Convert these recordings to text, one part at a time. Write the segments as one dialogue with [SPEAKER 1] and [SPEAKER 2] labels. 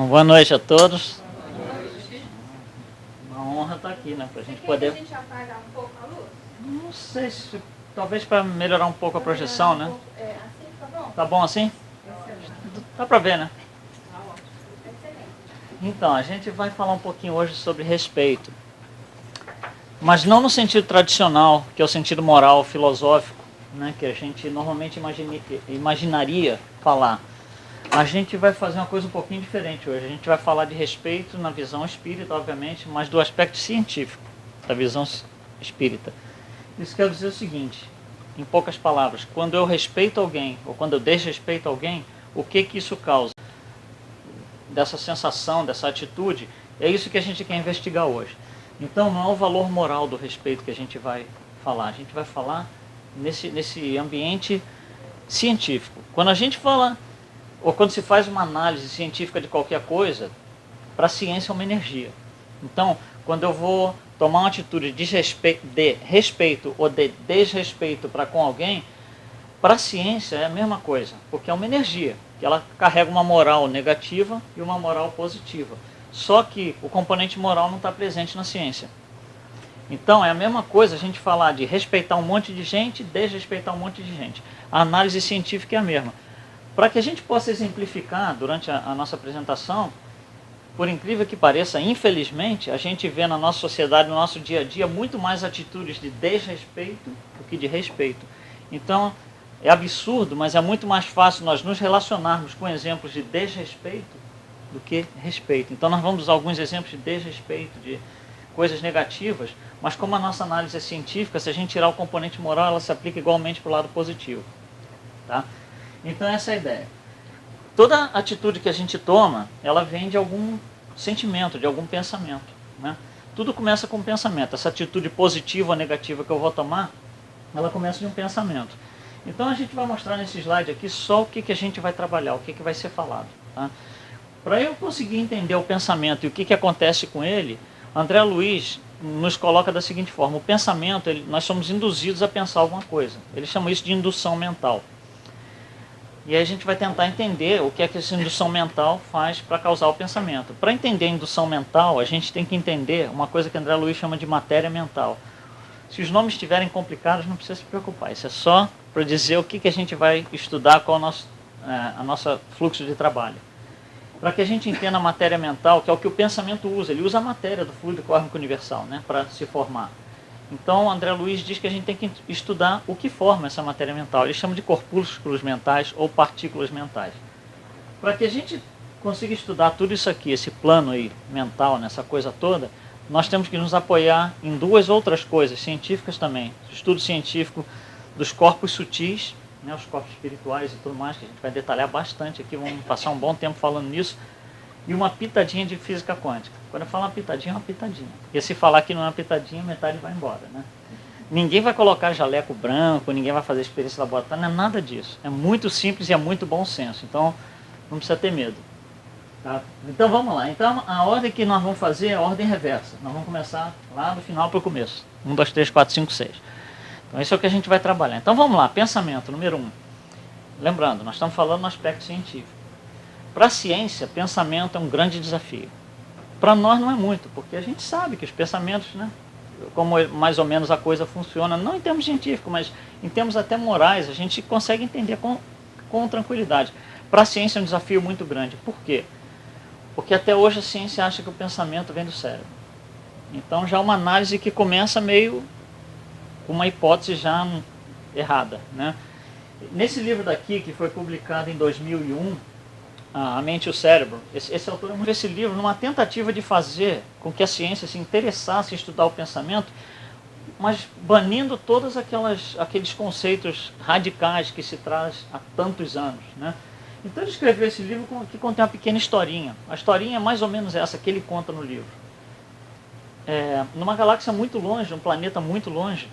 [SPEAKER 1] Boa noite a todos. Uma honra estar aqui, né? Para a gente poder.
[SPEAKER 2] A gente apagar um pouco a luz?
[SPEAKER 1] Não sei se. Talvez para melhorar um pouco a projeção, né?
[SPEAKER 2] Assim tá bom?
[SPEAKER 1] Tá bom assim? Dá para ver, né?
[SPEAKER 2] Tá ótimo. Excelente.
[SPEAKER 1] Então, a gente vai falar um pouquinho hoje sobre respeito. Mas não no sentido tradicional, que é o sentido moral, filosófico, né? Que a gente normalmente imaginaria falar. A gente vai fazer uma coisa um pouquinho diferente hoje. A gente vai falar de respeito na visão espírita, obviamente, mas do aspecto científico da visão espírita. Isso quer dizer o seguinte, em poucas palavras, quando eu respeito alguém ou quando eu desrespeito alguém, o que isso causa? Dessa sensação, dessa atitude, é isso que a gente quer investigar hoje. Então não é o valor moral do respeito que a gente vai falar. A gente vai falar nesse ambiente científico. Quando a gente fala, ou quando se faz uma análise científica de qualquer coisa, para a ciência é uma energia. Então, quando eu vou tomar uma atitude de respeito ou de desrespeito para com alguém, para a ciência é a mesma coisa, porque é uma energia, que ela carrega uma moral negativa e uma moral positiva. Só que o componente moral não está presente na ciência. Então é a mesma coisa a gente falar de respeitar um monte de gente e desrespeitar um monte de gente. A análise científica é a mesma. Para que a gente possa exemplificar durante a nossa apresentação, por incrível que pareça, infelizmente, a gente vê na nossa sociedade, no nosso dia a dia, muito mais atitudes de desrespeito do que de respeito. Então, é absurdo, mas é muito mais fácil nós nos relacionarmos com exemplos de desrespeito do que respeito. Então, nós vamos usar alguns exemplos de desrespeito, de coisas negativas, mas como a nossa análise é científica, se a gente tirar o componente moral, ela se aplica igualmente para o lado positivo. Tá? Então, essa é a ideia. Toda atitude que a gente toma, ela vem de algum sentimento, de algum pensamento. Né? Tudo começa com um pensamento. Essa atitude positiva ou negativa que eu vou tomar, ela começa de um pensamento. Então a gente vai mostrar nesse slide aqui só o que a gente vai trabalhar, o que vai ser falado. Tá? Para eu conseguir entender o pensamento e o que acontece com ele, André Luiz nos coloca da seguinte forma: o pensamento, nós somos induzidos a pensar alguma coisa. Ele chama isso de indução mental. E aí a gente vai tentar entender o que é que essa indução mental faz para causar o pensamento. Para entender a indução mental, a gente tem que entender uma coisa que André Luiz chama de matéria mental. Se os nomes estiverem complicados, não precisa se preocupar. Isso é só para dizer o que a gente vai estudar, qual é o nosso fluxo de trabalho. Para que a gente entenda a matéria mental, que é o que o pensamento usa. Ele usa a matéria do fluido cósmico universal, né, para se formar. Então, André Luiz diz que a gente tem que estudar o que forma essa matéria mental. Ele chama de corpúsculos mentais ou partículas mentais. Para que a gente consiga estudar tudo isso aqui, esse plano aí mental, nessa coisa toda, nós temos que nos apoiar em duas outras coisas, científicas também. Estudo científico dos corpos sutis, né, os corpos espirituais e tudo mais, que a gente vai detalhar bastante aqui, vamos passar um bom tempo falando nisso. E uma pitadinha de física quântica. Quando eu falo uma pitadinha, é uma pitadinha. Porque se falar que não é uma pitadinha, metade vai embora, né? Ninguém vai colocar jaleco branco, ninguém vai fazer experiência laboratória, não é nada disso. É muito simples e é muito bom senso. Então, não precisa ter medo. Tá? Então, vamos lá. Então, a ordem que nós vamos fazer é a ordem reversa. Nós vamos começar lá do final para o começo. 1, 2, 3, 4, 5, 6. Então, isso é o que a gente vai trabalhar. Então, vamos lá. Pensamento, número 1. Lembrando, nós estamos falando no aspecto científico. Para a ciência, pensamento é um grande desafio. Para nós não é muito, porque a gente sabe que os pensamentos, né, como mais ou menos a coisa funciona, não em termos científicos, mas em termos até morais, a gente consegue entender com tranquilidade. Para a ciência é um desafio muito grande. Por quê? Porque até hoje a ciência acha que o pensamento vem do cérebro. Então já é uma análise que começa meio com uma hipótese já errada. Né? Nesse livro daqui, que foi publicado em 2001, A Mente e o Cérebro, esse autor escreveu esse livro numa tentativa de fazer com que a ciência se interessasse em estudar o pensamento, mas banindo todos aqueles conceitos radicais que se traz há tantos anos. Né? Então ele escreveu esse livro que contém uma pequena historinha. A historinha é mais ou menos essa que ele conta no livro. Numa galáxia muito longe, um planeta muito longe,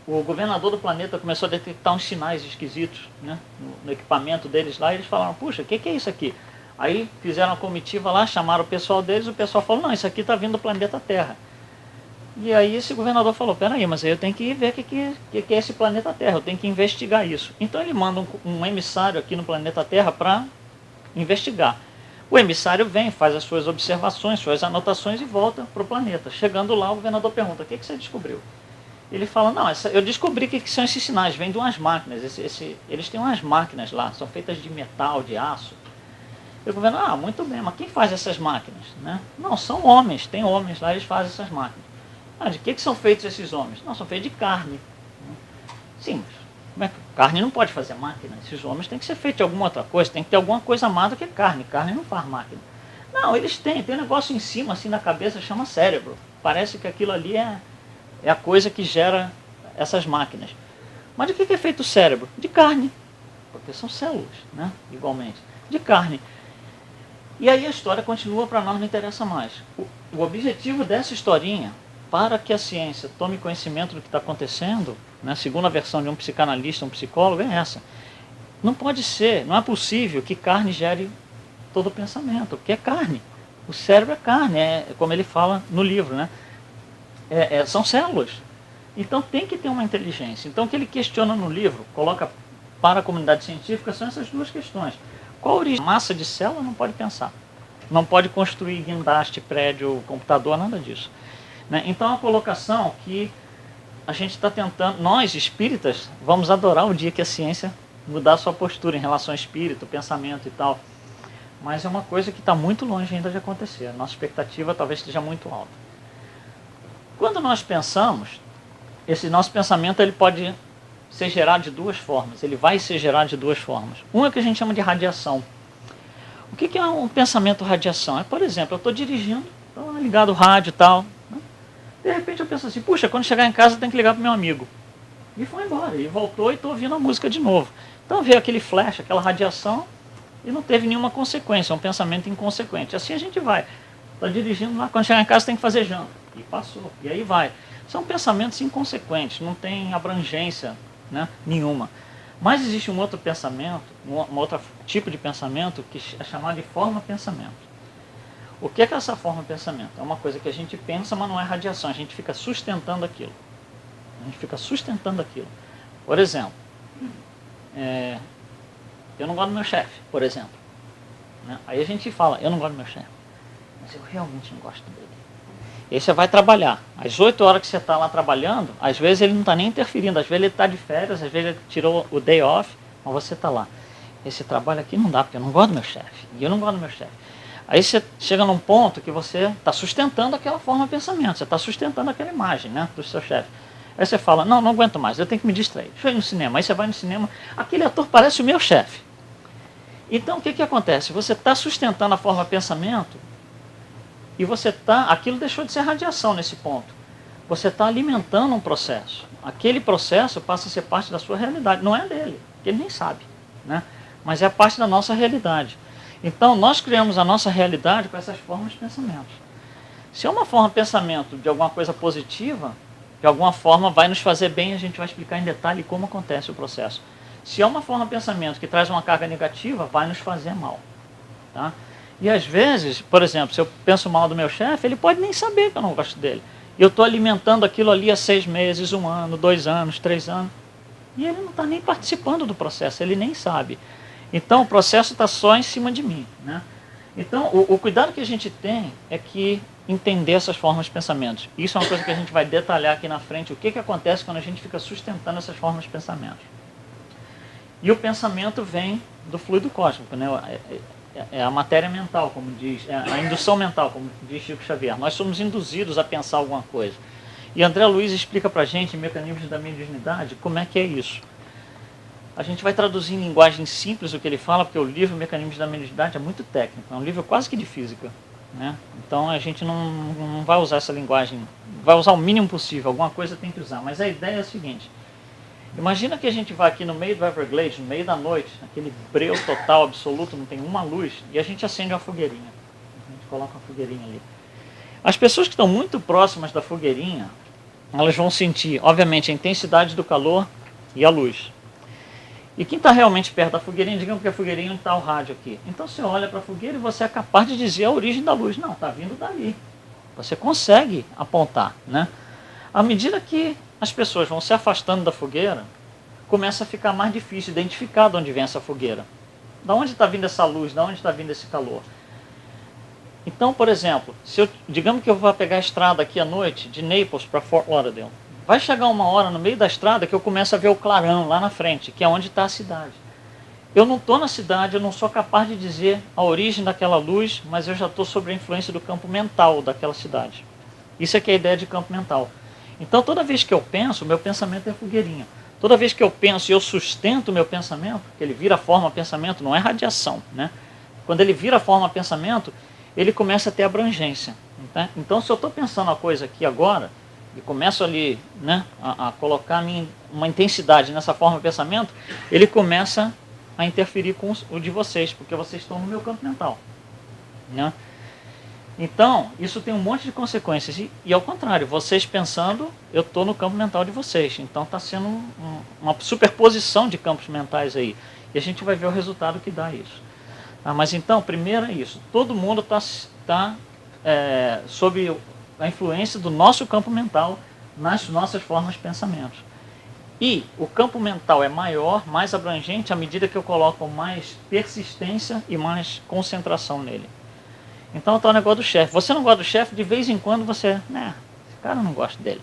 [SPEAKER 1] o governador do planeta começou a detectar uns sinais esquisitos, né, no equipamento deles lá, e eles falaram: puxa, o que é isso aqui? Aí fizeram a comitiva lá, chamaram o pessoal deles, o pessoal falou: não, isso aqui está vindo do planeta Terra. E aí esse governador falou: peraí, mas aí eu tenho que ver o que é esse planeta Terra, eu tenho que investigar isso. Então ele manda um emissário aqui no planeta Terra para investigar. O emissário vem, faz as suas observações, suas anotações e volta para o planeta. Chegando lá, o governador pergunta, o que você descobriu? Ele fala, não, eu descobri o que são esses sinais, vêm de umas máquinas, eles têm umas máquinas lá, são feitas de metal, de aço. E o governador, muito bem, mas quem faz essas máquinas? Né? Não, são homens, tem homens lá, eles fazem essas máquinas. De que são feitos esses homens? Não, são feitos de carne. Sim, mas como é que carne não pode fazer máquina? Esses homens têm que ser feitos de alguma outra coisa, tem que ter alguma coisa a mais do que carne. Carne não faz máquina. Não, eles têm um negócio em cima, assim, na cabeça, chama cérebro. Parece que aquilo ali é a coisa que gera essas máquinas. Mas de que é feito o cérebro? De carne, porque são células, né? Igualmente, de carne. E aí a história continua, para nós não interessa mais. O objetivo dessa historinha, para que a ciência tome conhecimento do que está acontecendo, né, segundo a versão de um psicanalista, um psicólogo, é essa. Não pode ser, não é possível que carne gere todo o pensamento, porque é carne. O cérebro é carne, como ele fala no livro, né? São células. Então tem que ter uma inteligência. Então o que ele questiona no livro, coloca para a comunidade científica, são essas duas questões. Qual a origem? Massa de célula não pode pensar. Não pode construir guindaste, prédio, computador, nada disso. Né? Então a colocação que a gente está tentando, nós espíritas, vamos adorar o dia que a ciência mudar a sua postura em relação ao espírito, pensamento e tal. Mas é uma coisa que está muito longe ainda de acontecer. A nossa expectativa talvez esteja muito alta. Quando nós pensamos, esse nosso pensamento ele pode ser gerado de duas formas. Ele vai ser gerado de duas formas. Uma é que a gente chama de radiação. O que é um pensamento radiação? Por exemplo, eu estou dirigindo, estou ligado ao rádio e tal. Né? De repente eu penso assim, puxa, quando chegar em casa eu tenho que ligar para o meu amigo. E foi embora, e voltou e estou ouvindo a música de novo. Então veio aquele flash, aquela radiação, e não teve nenhuma consequência, é um pensamento inconsequente. Assim a gente vai. Está dirigindo lá, quando chegar em casa tem que fazer janta. E passou, e aí vai. São pensamentos inconsequentes, não tem abrangência, né, nenhuma. Mas existe um outro pensamento, um outro tipo de pensamento que é chamado de forma-pensamento. O que é essa forma-pensamento? É uma coisa que a gente pensa, mas não é radiação, a gente fica sustentando aquilo. A gente fica sustentando aquilo. Por exemplo, eu não gosto do meu chefe, por exemplo. Né? Aí a gente fala, eu não gosto do meu chefe, mas eu realmente não gosto dele. E aí você vai trabalhar. Às 8 horas que você está lá trabalhando, às vezes ele não está nem interferindo, às vezes ele está de férias, às vezes ele tirou o day off, mas você está lá. Esse trabalho aqui não dá, porque eu não gosto do meu chefe. E eu não gosto do meu chefe. Aí você chega num ponto que você está sustentando aquela forma de pensamento, você está sustentando aquela imagem, né, do seu chefe. Aí você fala, não aguento mais, eu tenho que me distrair. Deixa eu ir no cinema. Aí você vai no cinema, aquele ator parece o meu chefe. Então o que acontece? Você está sustentando a forma de pensamento e aquilo deixou de ser radiação nesse ponto. Você está alimentando um processo. Aquele processo passa a ser parte da sua realidade. Não é dele, porque ele nem sabe, né? Mas é parte da nossa realidade. Então nós criamos a nossa realidade com essas formas de pensamento. Se é uma forma de pensamento de alguma coisa positiva, de alguma forma vai nos fazer bem, a gente vai explicar em detalhe como acontece o processo. Se é uma forma de pensamento que traz uma carga negativa, vai nos fazer mal. Tá? E às vezes, por exemplo, se eu penso mal do meu chefe, ele pode nem saber que eu não gosto dele. E eu estou alimentando aquilo ali há 6 meses, 1 ano, 2 anos, 3 anos. E ele não está nem participando do processo, ele nem sabe. Então o processo está só em cima de mim. Né? Então o cuidado que a gente tem é que entender essas formas de pensamentos. Isso é uma coisa que a gente vai detalhar aqui na frente, o que acontece quando a gente fica sustentando essas formas de pensamento. E o pensamento vem do fluido cósmico, né? É a matéria mental, como diz, é a indução mental, como diz Chico Xavier. Nós somos induzidos a pensar alguma coisa. E André Luiz explica para a gente, em Mecanismos da Mediunidade, como é que é isso. A gente vai traduzir em linguagem simples o que ele fala, porque o livro Mecanismos da Mediunidade é muito técnico, é um livro quase que de física. Né? Então a gente não vai usar essa linguagem, vai usar o mínimo possível, alguma coisa tem que usar. Mas a ideia é a seguinte, imagina que a gente vai aqui no meio do Everglades, no meio da noite, aquele breu total, absoluto, não tem uma luz, e a gente acende uma fogueirinha. A gente coloca uma fogueirinha ali. As pessoas que estão muito próximas da fogueirinha, elas vão sentir, obviamente, a intensidade do calor e a luz. E quem está realmente perto da fogueirinha, digamos que a fogueirinha não está o rádio aqui. Então você olha para a fogueira e você é capaz de dizer a origem da luz. Não, está vindo dali. Você consegue apontar. Né? À medida que as pessoas vão se afastando da fogueira, começa a ficar mais difícil identificar de onde vem essa fogueira. Da onde está vindo essa luz, da onde está vindo esse calor. Então, por exemplo, digamos que eu vou pegar a estrada aqui à noite, de Naples para Fort Lauderdale. Vai chegar uma hora no meio da estrada que eu começo a ver o clarão lá na frente, que é onde está a cidade. Eu não estou na cidade, eu não sou capaz de dizer a origem daquela luz, mas eu já estou sob a influência do campo mental daquela cidade. Isso é que é a ideia de campo mental. Então, toda vez que eu penso, meu pensamento é fogueirinha. Toda vez que eu penso e eu sustento o meu pensamento, que ele vira forma pensamento, não é radiação, né? Quando ele vira forma pensamento, ele começa a ter abrangência. Tá? Então, se eu estou pensando uma coisa aqui agora, e começo ali, né, a colocar uma intensidade nessa forma de pensamento, ele começa a interferir com o de vocês, porque vocês estão no meu campo mental. Né? Então, isso tem um monte de consequências. E ao contrário, vocês pensando, eu estou no campo mental de vocês. Então está sendo uma superposição de campos mentais aí. E a gente vai ver o resultado que dá isso. Mas então, primeiro é isso. Todo mundo está sob a influência do nosso campo mental nas nossas formas de pensamento. E o campo mental é maior, mais abrangente, à medida que eu coloco mais persistência e mais concentração nele. Então está o negócio do chefe. Você não gosta do chefe, de vez em quando você... esse cara não gosta dele.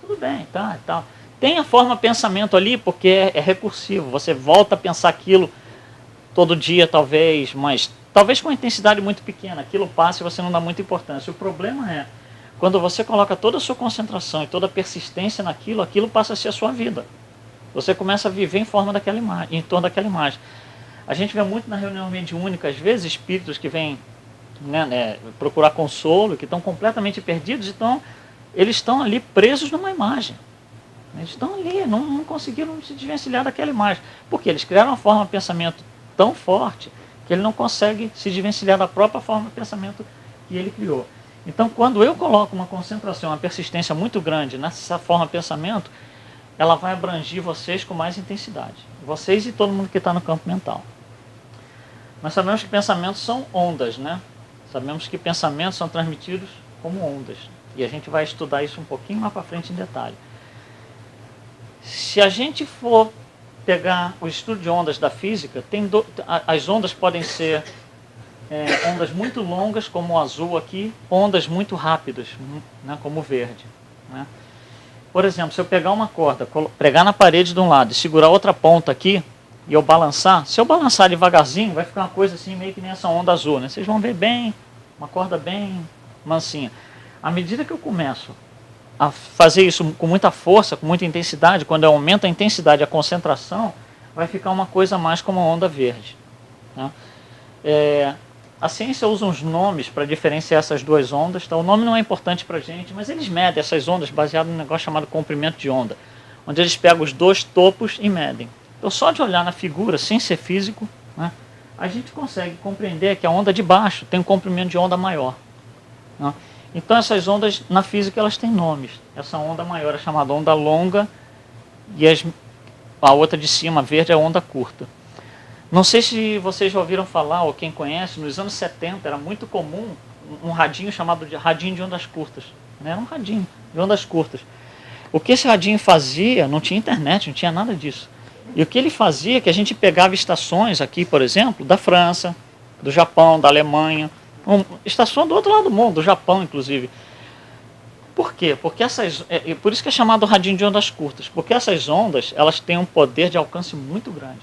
[SPEAKER 1] Tudo bem, tá, e tal. Tem a forma pensamento ali, porque é recursivo. Você volta a pensar aquilo todo dia, talvez, mas talvez com uma intensidade muito pequena. Aquilo passa e você não dá muita importância. O problema é, quando você coloca toda a sua concentração e toda a persistência naquilo, aquilo passa a ser a sua vida. Você começa a viver em forma daquela imagem, em torno daquela imagem. A gente vê muito na reunião mediúnica, às vezes, espíritos que vêm procurar consolo, que estão completamente perdidos, então eles estão ali presos numa imagem. Eles estão ali, não conseguiram se desvencilhar daquela imagem. Porque eles criaram uma forma de pensamento tão forte que ele não consegue se desvencilhar da própria forma de pensamento que ele criou. Então, quando eu coloco uma concentração, uma persistência muito grande nessa forma de pensamento, ela vai abranger vocês com mais intensidade. Vocês e todo mundo que está no campo mental. Nós sabemos que pensamentos são ondas, né? Sabemos que pensamentos são transmitidos como ondas. E a gente vai estudar isso um pouquinho mais para frente em detalhe. Se a gente for pegar o estudo de ondas da física, as ondas podem ser ondas muito longas, como o azul aqui, ondas muito rápidas, né, como o verde. Né? Por exemplo, se eu pegar uma corda, pregar na parede de um lado e segurar outra ponta aqui, e eu balançar, se eu balançar devagarzinho, vai ficar uma coisa assim, meio que nem essa onda azul. Né? Vocês vão ver bem, uma corda bem mansinha. À medida que eu começo a fazer isso com muita força, com muita intensidade, quando eu aumento a intensidade, a concentração, vai ficar uma coisa mais como a onda verde. Tá? A ciência usa uns nomes para diferenciar essas duas ondas. Tá? O nome não é importante para a gente, mas eles medem essas ondas baseado num negócio chamado comprimento de onda, onde eles pegam os dois topos e medem. Então, só de olhar na figura, sem ser físico, né, a gente consegue compreender que a onda de baixo tem um comprimento de onda maior. Né? Então, essas ondas, na física, elas têm nomes. Essa onda maior é chamada onda longa e a outra de cima, verde, é onda curta. Não sei se vocês já ouviram falar, ou quem conhece, nos anos 70 era muito comum um radinho chamado de radinho de ondas curtas. Né? Era um radinho de ondas curtas. O que esse radinho fazia, não tinha internet, não tinha nada disso. E o que ele fazia é que a gente pegava estações aqui, por exemplo, da França, do Japão, da Alemanha, estação do outro lado do mundo, do Japão, inclusive. Por quê? Porque por isso que é chamado radinho de ondas curtas, porque essas ondas, elas têm um poder de alcance muito grande.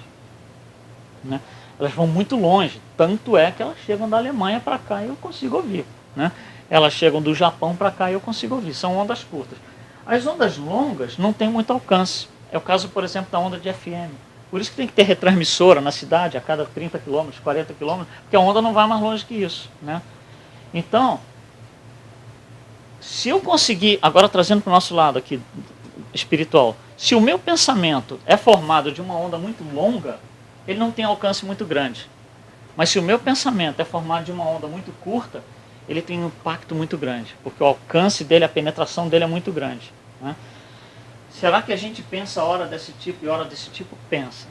[SPEAKER 1] Né? Elas vão muito longe, tanto é que elas chegam da Alemanha para cá e eu consigo ouvir. Né? Elas chegam do Japão para cá e eu consigo ouvir, são ondas curtas. As ondas longas não têm muito alcance. É o caso, por exemplo, da onda de FM. Por isso que tem que ter retransmissora na cidade a cada 30 km, 40 km, porque a onda não vai mais longe que isso. Né? Então, se eu conseguir, agora trazendo para o nosso lado aqui espiritual, se o meu pensamento é formado de uma onda muito longa, ele não tem alcance muito grande. Mas se o meu pensamento é formado de uma onda muito curta, ele tem um impacto muito grande, porque o alcance dele, a penetração dele é muito grande. Né? Será que a gente pensa hora desse tipo e hora desse tipo? Pensa.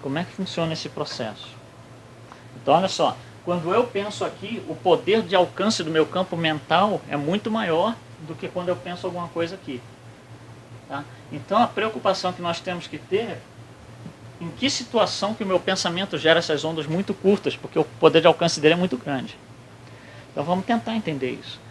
[SPEAKER 1] Como é que funciona esse processo? Então, olha só. Quando eu penso aqui, o poder de alcance do meu campo mental é muito maior do que quando eu penso alguma coisa aqui. Tá? Então, a preocupação que nós temos que ter é em que situação que o meu pensamento gera essas ondas muito curtas, porque o poder de alcance dele é muito grande. Então vamos tentar entender isso.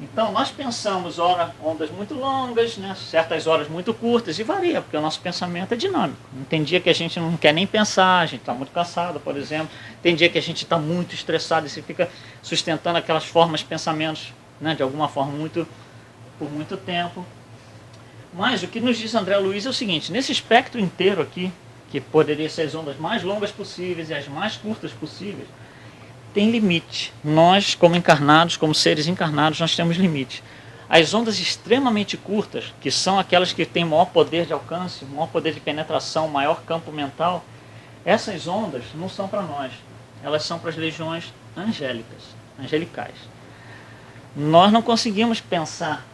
[SPEAKER 1] Então nós pensamos ondas muito longas, né? Certas horas muito curtas, e varia, porque o nosso pensamento é dinâmico. Tem dia que a gente não quer nem pensar, a gente está muito cansado, por exemplo. Tem dia que a gente está muito estressado e você fica sustentando aquelas formas, pensamentos, né? De alguma forma por muito tempo. Mas o que nos diz André Luiz é o seguinte: nesse espectro inteiro aqui, que poderia ser as ondas mais longas possíveis e as mais curtas possíveis, tem limite. Nós, como encarnados, como seres encarnados, nós temos limite. As ondas extremamente curtas, que são aquelas que têm maior poder de alcance, maior poder de penetração, maior campo mental, essas ondas não são para nós. Elas são para as legiões angelicais. Nós não conseguimos pensar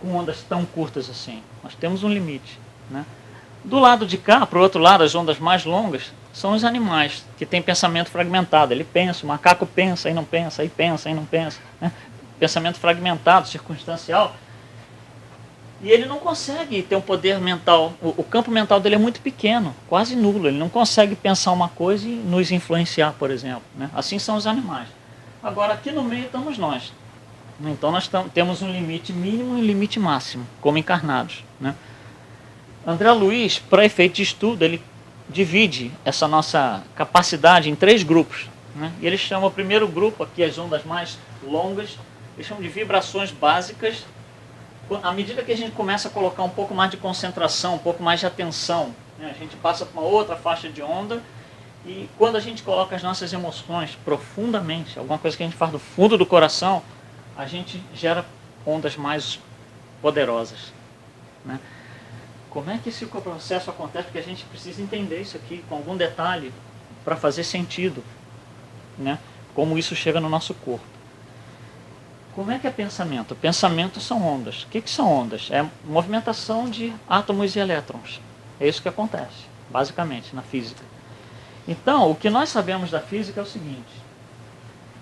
[SPEAKER 1] com ondas tão curtas assim. Nós temos um limite, né? Do lado de cá, para o outro lado, as ondas mais longas são os animais, que têm pensamento fragmentado. Ele pensa, o macaco pensa, aí não pensa, aí pensa, aí não pensa, né? Pensamento fragmentado, circunstancial. E ele não consegue ter um poder mental, o campo mental dele é muito pequeno, quase nulo. Ele não consegue pensar uma coisa e nos influenciar, por exemplo, né? Assim são os animais. Agora, aqui no meio estamos nós. Então nós temos um limite mínimo e um limite máximo, como encarnados, né? André Luiz, para efeito de estudo, ele divide essa nossa capacidade em 3 grupos, né? E ele chama o primeiro grupo, aqui as ondas mais longas, ele chama de vibrações básicas. À medida que a gente começa a colocar um pouco mais de concentração, um pouco mais de atenção, né? A gente passa para uma outra faixa de onda, e quando a gente coloca as nossas emoções profundamente, alguma coisa que a gente faz do fundo do coração, a gente gera ondas mais poderosas, né? Como é que esse processo acontece? Porque a gente precisa entender isso aqui com algum detalhe para fazer sentido, né? Como isso chega no nosso corpo. Como é que é pensamento? Pensamento são ondas. O que são ondas? É movimentação de átomos e elétrons. É isso que acontece, basicamente, na física. Então, o que nós sabemos da física é o seguinte.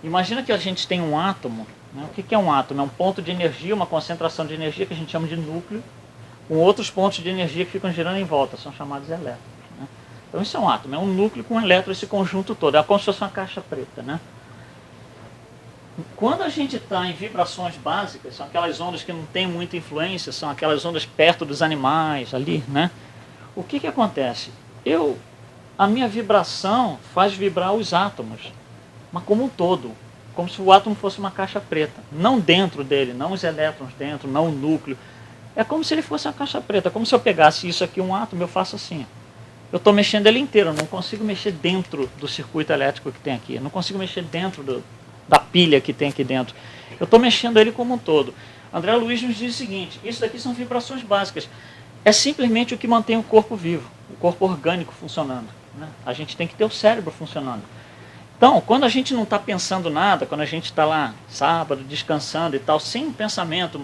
[SPEAKER 1] Imagina que a gente tem um átomo, né? O que é um átomo? É um ponto de energia, uma concentração de energia que a gente chama de núcleo, com outros pontos de energia que ficam girando em volta, são chamados elétrons, né? Então isso é um átomo, é um núcleo com elétrons, esse conjunto todo, é como se fosse uma caixa preta, né? Quando a gente está em vibrações básicas, são aquelas ondas que não têm muita influência, são aquelas ondas perto dos animais ali, né? O que acontece? A minha vibração faz vibrar os átomos, mas como um todo, como se o átomo fosse uma caixa preta, não dentro dele, não os elétrons dentro, não o núcleo. É como se ele fosse uma caixa preta, como se eu pegasse isso aqui, um átomo, eu faço assim. Eu estou mexendo ele inteiro, eu não consigo mexer dentro do circuito elétrico que tem aqui, eu não consigo mexer dentro da pilha que tem aqui dentro. Eu estou mexendo ele como um todo. André Luiz nos diz o seguinte: isso daqui são vibrações básicas. É simplesmente o que mantém o corpo vivo, o corpo orgânico funcionando, né? A gente tem que ter o cérebro funcionando. Então, quando a gente não está pensando nada, quando a gente está lá sábado, descansando e tal, sem pensamento,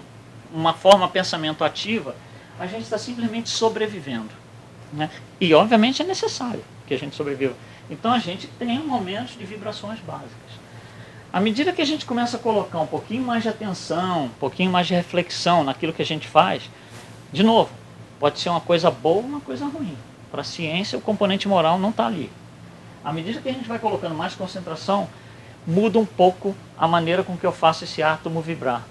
[SPEAKER 1] uma forma de pensamento ativa, a gente está simplesmente sobrevivendo, né? E obviamente é necessário que a gente sobreviva. Então a gente tem momentos de vibrações básicas. À medida que a gente começa a colocar um pouquinho mais de atenção, um pouquinho mais de reflexão naquilo que a gente faz, de novo, pode ser uma coisa boa ou uma coisa ruim. Para a ciência, o componente moral não está ali. À medida que a gente vai colocando mais concentração, muda um pouco a maneira com que eu faço esse átomo vibrar.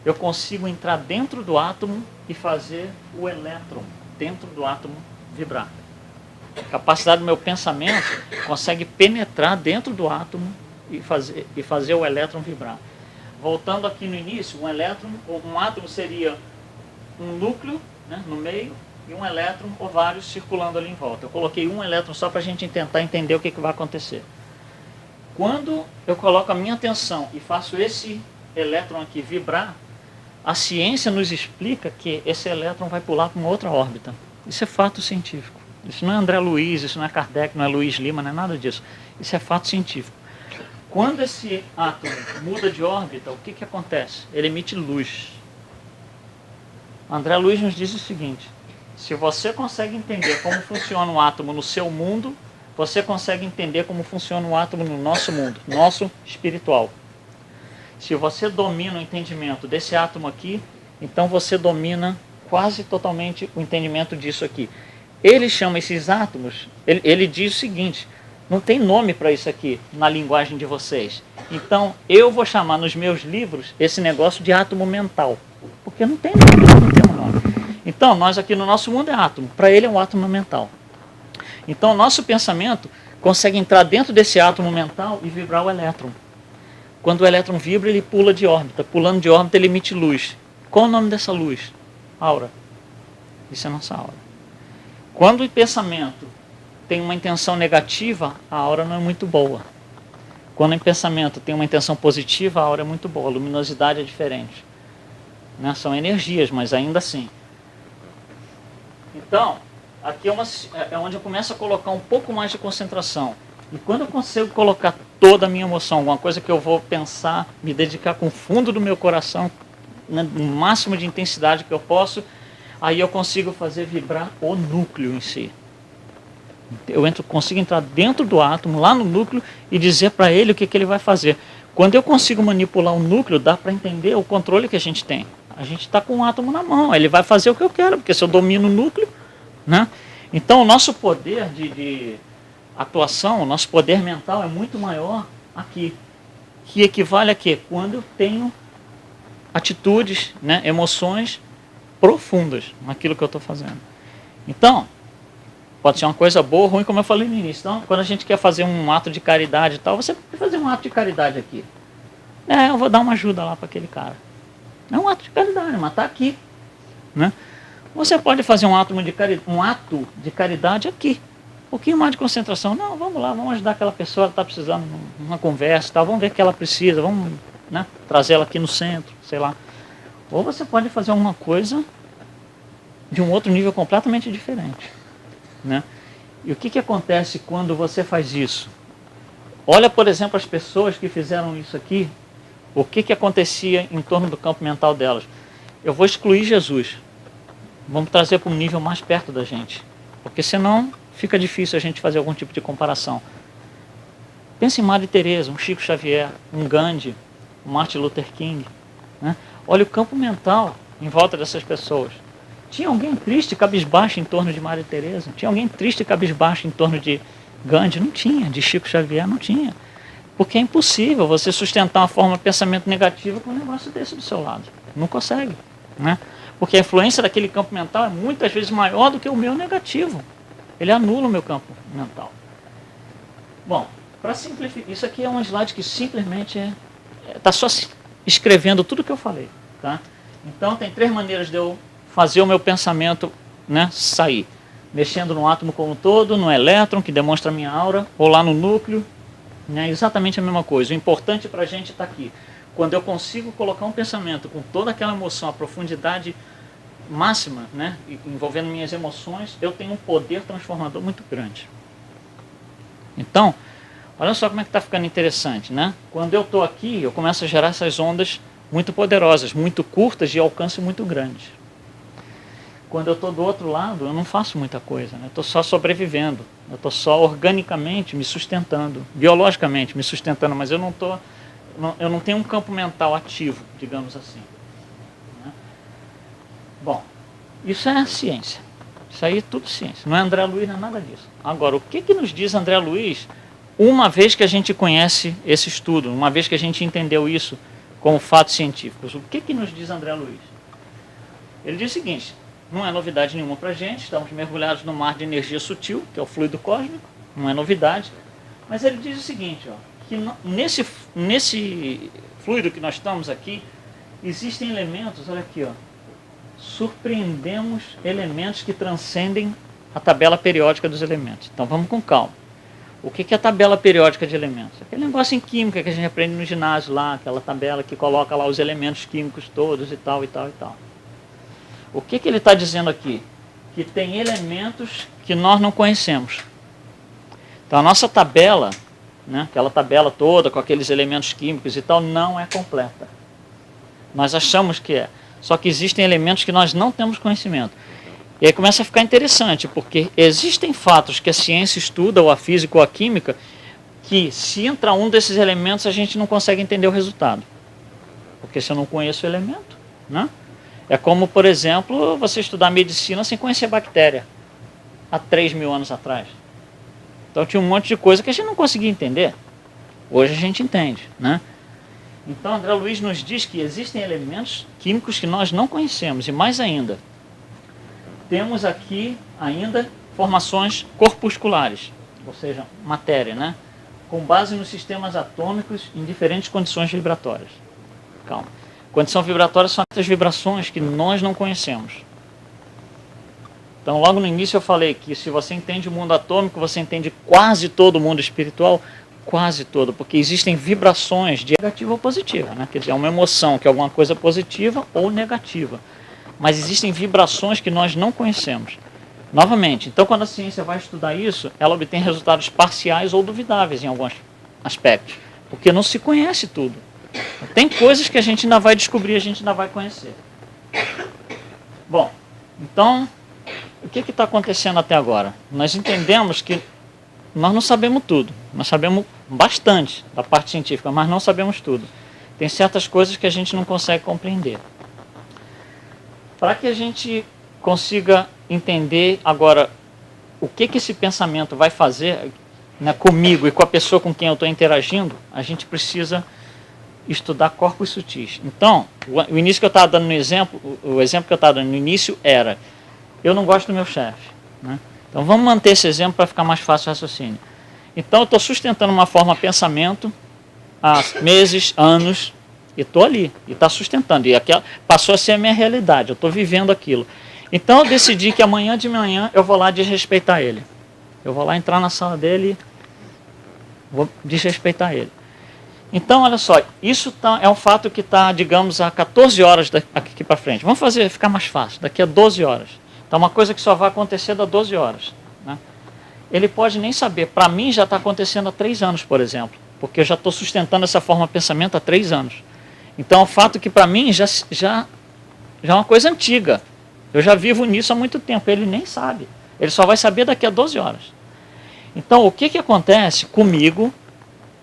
[SPEAKER 1] Eu consigo entrar dentro do átomo e fazer o elétron dentro do átomo vibrar. A capacidade do meu pensamento consegue penetrar dentro do átomo e fazer o elétron vibrar. Voltando aqui no início, um átomo seria um núcleo, né, no meio, e um elétron ou vários circulando ali em volta. Eu coloquei um elétron só para a gente tentar entender o que vai acontecer. Quando eu coloco a minha atenção e faço esse elétron aqui vibrar, a ciência nos explica que esse elétron vai pular para uma outra órbita. Isso é fato científico. Isso não é André Luiz, isso não é Kardec, não é Luiz Lima, não é nada disso. Isso é fato científico. Quando esse átomo muda de órbita, o que acontece? Ele emite luz. André Luiz nos diz o seguinte: se você consegue entender como funciona um átomo no seu mundo, você consegue entender como funciona um átomo no nosso mundo, nosso espiritual. Se você domina o entendimento desse átomo aqui, então você domina quase totalmente o entendimento disso aqui. Ele chama esses átomos, ele diz o seguinte: não tem nome para isso aqui na linguagem de vocês. Então, eu vou chamar nos meus livros esse negócio de átomo mental. Porque não tem nome, não tem um nome. Então, nós aqui no nosso mundo é átomo. Para ele é um átomo mental. Então, o nosso pensamento consegue entrar dentro desse átomo mental e vibrar o elétron. Quando o elétron vibra, ele pula de órbita. Pulando de órbita, ele emite luz. Qual o nome dessa luz? Aura. Isso é a nossa aura. Quando o pensamento tem uma intenção negativa, a aura não é muito boa. Quando o pensamento tem uma intenção positiva, a aura é muito boa. A luminosidade é diferente. Né? São energias, mas ainda assim. Então, aqui é onde eu começo a colocar um pouco mais de concentração. E quando eu consigo colocar toda a minha emoção, alguma coisa que eu vou pensar, me dedicar com o fundo do meu coração, no máximo de intensidade que eu posso, aí eu consigo fazer vibrar o núcleo em si. Consigo entrar dentro do átomo, lá no núcleo, e dizer para ele o que ele vai fazer. Quando eu consigo manipular o núcleo, dá para entender o controle que a gente tem. A gente está com o átomo na mão, ele vai fazer o que eu quero, porque se eu domino o núcleo, né? Então o nosso poder de atuação, o nosso poder mental é muito maior aqui. Que equivale a quê? Quando eu tenho atitudes, né, emoções profundas naquilo que eu estou fazendo. Então, pode ser uma coisa boa ou ruim, como eu falei no início. Então, quando a gente quer fazer um ato de caridade e tal, você pode fazer um ato de caridade aqui. Eu vou dar uma ajuda lá para aquele cara. É um ato de caridade, mas está aqui. Né? Você pode fazer um ato de caridade aqui. Um pouquinho mais de concentração. Não, vamos lá, vamos ajudar aquela pessoa, ela está precisando de uma conversa, tal, vamos ver o que ela precisa, vamos, né, trazer ela aqui no centro, sei lá. Ou você pode fazer alguma coisa de um outro nível completamente diferente. Né? E o que acontece quando você faz isso? Olha, por exemplo, as pessoas que fizeram isso aqui, o que acontecia em torno do campo mental delas. Eu vou excluir Jesus. Vamos trazer para um nível mais perto da gente. Porque senão fica difícil a gente fazer algum tipo de comparação. Pense em Madre Teresa, um Chico Xavier, um Gandhi, um Martin Luther King. Né? Olha o campo mental em volta dessas pessoas. Tinha alguém triste, cabisbaixo em torno de Madre Teresa? Tinha alguém triste, cabisbaixo em torno de Gandhi? Não tinha. De Chico Xavier? Não tinha. Porque é impossível você sustentar uma forma de pensamento negativo com um negócio desse do seu lado. Não consegue. Né? Porque a influência daquele campo mental é muitas vezes maior do que o meu negativo. Ele anula o meu campo mental. Bom, para simplificar, isso aqui é um slide que simplesmente está só escrevendo tudo o que eu falei. Tá? Então tem 3 maneiras de eu fazer o meu pensamento, né, sair. Mexendo no átomo como um todo, no elétron, que demonstra a minha aura, ou lá no núcleo. Né, exatamente a mesma coisa. O importante para a gente está aqui. Quando eu consigo colocar um pensamento com toda aquela emoção, a profundidade máxima, né, envolvendo minhas emoções, eu tenho um poder transformador muito grande. Então, olha só como é que está ficando interessante. Né? Quando eu estou aqui, eu começo a gerar essas ondas muito poderosas, muito curtas, de alcance muito grande. Quando eu estou do outro lado, eu não faço muita coisa, né? Eu estou só sobrevivendo, eu estou só organicamente me sustentando, biologicamente me sustentando, mas eu não tenho um campo mental ativo, digamos assim. Né? Bom, isso é ciência, isso aí é tudo ciência, não é André Luiz, não é nada disso. Agora, o que nos diz André Luiz, uma vez que a gente conhece esse estudo, uma vez que a gente entendeu isso como fatos científicos, o que nos diz André Luiz? Ele diz o seguinte: não é novidade nenhuma para a gente, estamos mergulhados no mar de energia sutil, que é o fluido cósmico, não é novidade. Mas ele diz o seguinte, ó, que nesse fluido que nós estamos aqui, existem elementos, olha aqui, ó, surpreendemos elementos que transcendem a tabela periódica dos elementos. Então vamos com calma. O que é a tabela periódica de elementos? Aquele negócio em química que a gente aprende no ginásio lá, aquela tabela que coloca lá os elementos químicos todos e tal, e tal, e tal. O que ele está dizendo aqui? Que tem elementos que nós não conhecemos. Então a nossa tabela, né, aquela tabela toda com aqueles elementos químicos e tal, não é completa. Nós achamos que é. Só que existem elementos que nós não temos conhecimento. E aí começa a ficar interessante, porque existem fatos que a ciência estuda, ou a física ou a química, que se entra um desses elementos a gente não consegue entender o resultado. Porque se eu não conheço o elemento, né? É como, por exemplo, você estudar medicina sem conhecer bactéria, há 3.000 anos atrás. Então tinha um monte de coisa que a gente não conseguia entender. Hoje a gente entende, né? Então André Luiz nos diz que existem elementos químicos que nós não conhecemos, e mais ainda, temos aqui ainda formações corpusculares, ou seja, matéria, né? Com base nos sistemas atômicos em diferentes condições vibratórias. Calma. Condição vibratória são essas vibrações que nós não conhecemos. Então, logo no início eu falei que se você entende o mundo atômico, você entende quase todo o mundo espiritual, quase todo, porque existem vibrações de negativa ou positiva, né? Quer dizer, é uma emoção que é alguma coisa positiva ou negativa. Mas existem vibrações que nós não conhecemos. Novamente, então quando a ciência vai estudar isso, ela obtém resultados parciais ou duvidáveis em alguns aspectos, porque não se conhece tudo. Tem coisas que a gente ainda vai descobrir, a gente ainda vai conhecer. Bom, então, o que está acontecendo até agora? Nós entendemos que nós não sabemos tudo, nós sabemos bastante da parte científica, mas não sabemos tudo. Tem certas coisas que a gente não consegue compreender. Para que a gente consiga entender agora o que esse pensamento vai fazer, né, comigo e com a pessoa com quem eu estou interagindo, a gente precisa estudar corpos sutis. Então, o início que eu estava dando no exemplo, o exemplo que eu estava dando no início era, eu não gosto do meu chefe, né? Então vamos manter esse exemplo para ficar mais fácil o raciocínio. Então eu estou sustentando uma forma de pensamento há meses, anos, e estou ali, e está sustentando, e aquela passou a ser a minha realidade, eu estou vivendo aquilo. Então eu decidi que amanhã de manhã eu vou lá desrespeitar ele. Eu vou lá entrar na sala dele e vou desrespeitar ele. Então, olha só, isso é um fato que está, digamos, a 14 horas daqui para frente. Vamos fazer, ficar mais fácil, daqui a 12 horas. Então, uma coisa que só vai acontecer das 12 horas. Né? Ele pode nem saber. Para mim, já está acontecendo há 3 anos, por exemplo. Porque eu já estou sustentando essa forma de pensamento há 3 anos. Então, é um fato que para mim já é uma coisa antiga. Eu já vivo nisso há muito tempo. Ele nem sabe. Ele só vai saber daqui a 12 horas. Então, o que acontece comigo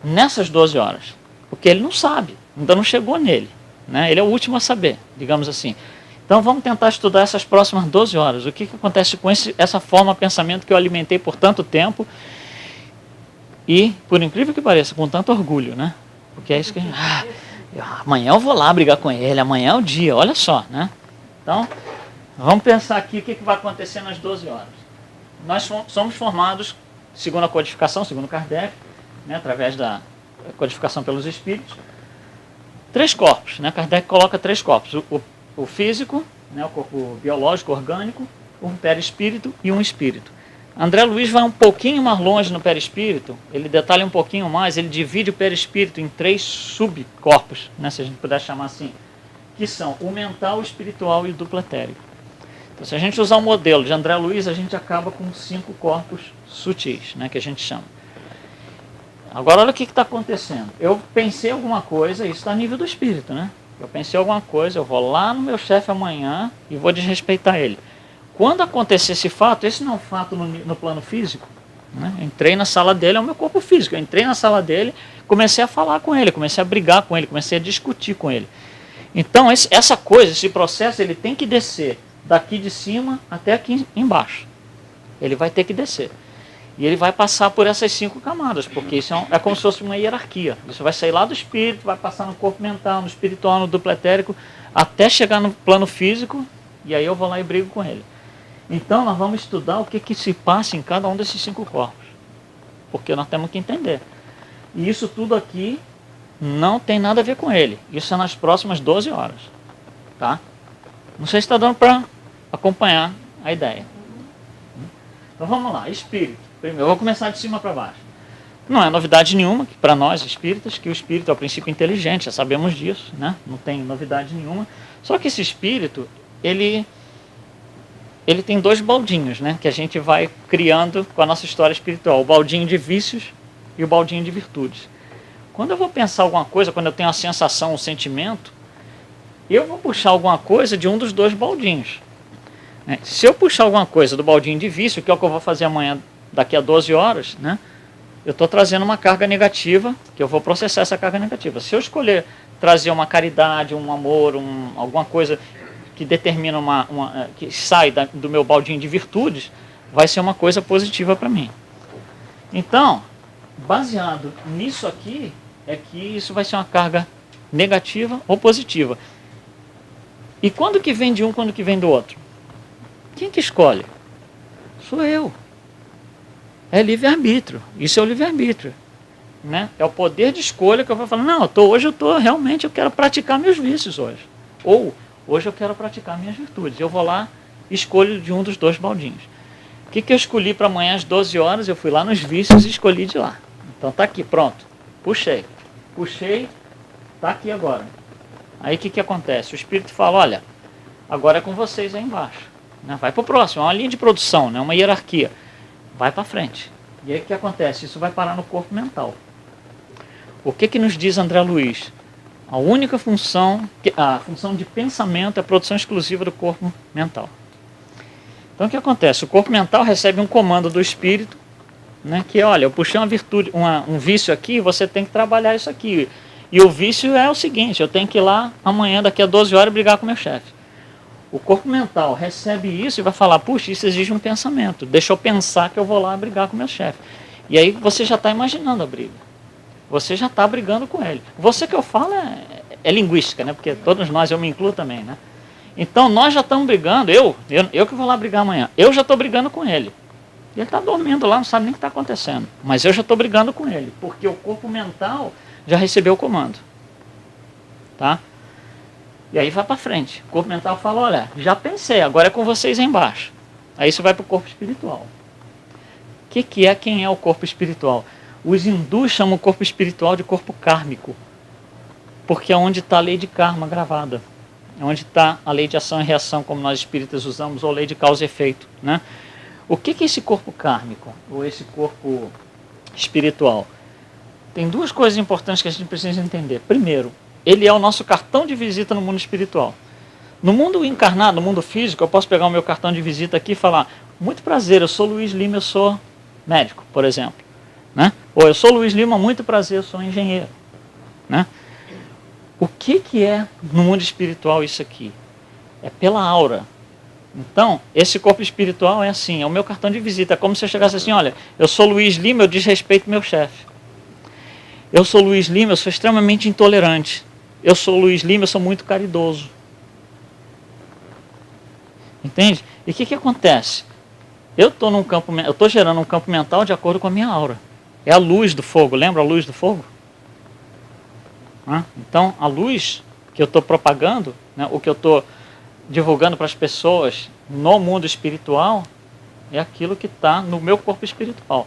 [SPEAKER 1] nessas 12 horas? Porque ele não sabe, ainda não chegou nele, né? Ele é o último a saber, digamos assim. Então vamos tentar estudar essas próximas 12 horas. O que acontece com essa forma de pensamento que eu alimentei por tanto tempo e, por incrível que pareça, com tanto orgulho, né? Porque é isso que amanhã eu vou lá brigar com ele, amanhã é o dia, olha só, né? Então, vamos pensar aqui o que vai acontecer nas 12 horas. Nós somos formados, segundo a codificação, segundo Kardec, né, através da codificação pelos espíritos, 3 corpos, né? Kardec coloca 3 corpos, o físico, né, o corpo biológico, orgânico, um perispírito e um espírito. André Luiz vai um pouquinho mais longe no perispírito, ele detalha um pouquinho mais, ele divide o perispírito em 3 subcorpos, né, se a gente puder chamar assim, que são o mental, o espiritual e o duplo etérico. Então, se a gente usar o modelo de André Luiz, a gente acaba com 5 corpos sutis, né, que a gente chama. Agora, olha o que está acontecendo. Eu pensei alguma coisa, isso está a nível do espírito, né? Eu pensei alguma coisa, eu vou lá no meu chefe amanhã e vou desrespeitar ele. Quando acontecer esse fato, esse não é um fato no plano físico, né? Eu entrei na sala dele, é o meu corpo físico. Eu entrei na sala dele, comecei a falar com ele, comecei a brigar com ele, comecei a discutir com ele. Então, essa coisa, esse processo, ele tem que descer daqui de cima até aqui embaixo. Ele vai ter que descer. E ele vai passar por essas 5 camadas, porque isso é como se fosse uma hierarquia. Isso vai sair lá do espírito, vai passar no corpo mental, no espiritual, no duplo etérico, até chegar no plano físico, e aí eu vou lá e brigo com ele. Então nós vamos estudar o que se passa em cada um desses 5 corpos, porque nós temos que entender. E isso tudo aqui não tem nada a ver com ele. Isso é nas próximas 12 horas. Tá? Não sei se está dando para acompanhar a ideia. Então vamos lá, espírito. Primeiro, eu vou começar de cima para baixo. Não é novidade nenhuma para nós espíritas que o espírito é o princípio inteligente, já sabemos disso, né? Não tem novidade nenhuma. Só que esse espírito, ele tem 2 baldinhos, né? Que a gente vai criando com a nossa história espiritual. O baldinho de vícios e o baldinho de virtudes. Quando eu vou pensar alguma coisa, quando eu tenho a sensação, o sentimento, eu vou puxar alguma coisa de um dos 2 baldinhos. Se eu puxar alguma coisa do baldinho de vício, que é o que eu vou fazer amanhã, daqui a 12 horas, né, eu estou trazendo uma carga negativa, que eu vou processar essa carga negativa. Se eu escolher trazer uma caridade, um amor, alguma coisa que determina que sai do meu baldinho de virtudes, vai ser uma coisa positiva para mim. Então, baseado nisso aqui, é que isso vai ser uma carga negativa ou positiva. E quando que vem de um, quando que vem do outro? Quem que escolhe? Sou eu. É livre-arbítrio. Isso é o livre-arbítrio. Né? É o poder de escolha que eu vou falar, não, hoje eu quero praticar meus vícios hoje. Ou, hoje eu quero praticar minhas virtudes. Eu vou lá e escolho de um dos dois baldinhos. O que eu escolhi para amanhã às 12 horas? Eu fui lá nos vícios e escolhi de lá. Então tá aqui, pronto. Puxei, tá aqui agora. Aí o que acontece? O Espírito fala, olha, agora é com vocês aí embaixo. Né? Vai para o próximo, é uma linha de produção, né? Uma hierarquia. Vai para frente. E aí o que acontece? Isso vai parar no corpo mental. O que nos diz André Luiz? A única função, a função de pensamento é a produção exclusiva do corpo mental. Então o que acontece? O corpo mental recebe um comando do espírito, né, que olha, eu puxei uma virtude, um vício aqui, você tem que trabalhar isso aqui. E o vício é o seguinte, eu tenho que ir lá amanhã, daqui a 12 horas, brigar com meu chefe. O corpo mental recebe isso e vai falar, puxa, isso exige um pensamento. Deixa eu pensar que eu vou lá brigar com meu chefe. E aí você já está imaginando a briga. Você já está brigando com ele. Você que eu falo é linguística, né? Porque todos nós, eu me incluo também, né? Então nós já estamos brigando, eu que vou lá brigar amanhã, eu já estou brigando com ele. Ele está dormindo lá, não sabe nem o que está acontecendo. Mas eu já estou brigando com ele, porque o corpo mental já recebeu o comando. Tá? E aí vai para frente. O corpo mental fala, olha, já pensei, agora é com vocês aí embaixo. Aí isso vai para o corpo espiritual. Quem é o corpo espiritual? Os hindus chamam o corpo espiritual de corpo kármico, porque é onde está a lei de karma gravada. É onde está a lei de ação e reação, como nós espíritas usamos, ou lei de causa e efeito. Né? O que é esse corpo kármico, ou esse corpo espiritual? Tem duas coisas importantes que a gente precisa entender. Primeiro, ele é o nosso cartão de visita no mundo espiritual. No mundo encarnado, no mundo físico, eu posso pegar o meu cartão de visita aqui e falar, muito prazer, eu sou Luiz Lima, eu sou médico, por exemplo. Né? Ou eu sou Luiz Lima, muito prazer, eu sou engenheiro. Né? O que é no mundo espiritual isso aqui? É pela aura. Então, esse corpo espiritual é assim, é o meu cartão de visita. É como se eu chegasse assim, olha, eu sou Luiz Lima, eu desrespeito meu chefe. Eu sou Luiz Lima, eu sou extremamente intolerante. Eu sou Luiz Lima, eu sou muito caridoso. Entende? E o que acontece? Eu estou gerando um campo mental de acordo com a minha aura. É a luz do fogo, lembra a luz do fogo? Então, a luz que eu estou propagando, né, o que eu estou divulgando para as pessoas no mundo espiritual, é aquilo que está no meu corpo espiritual.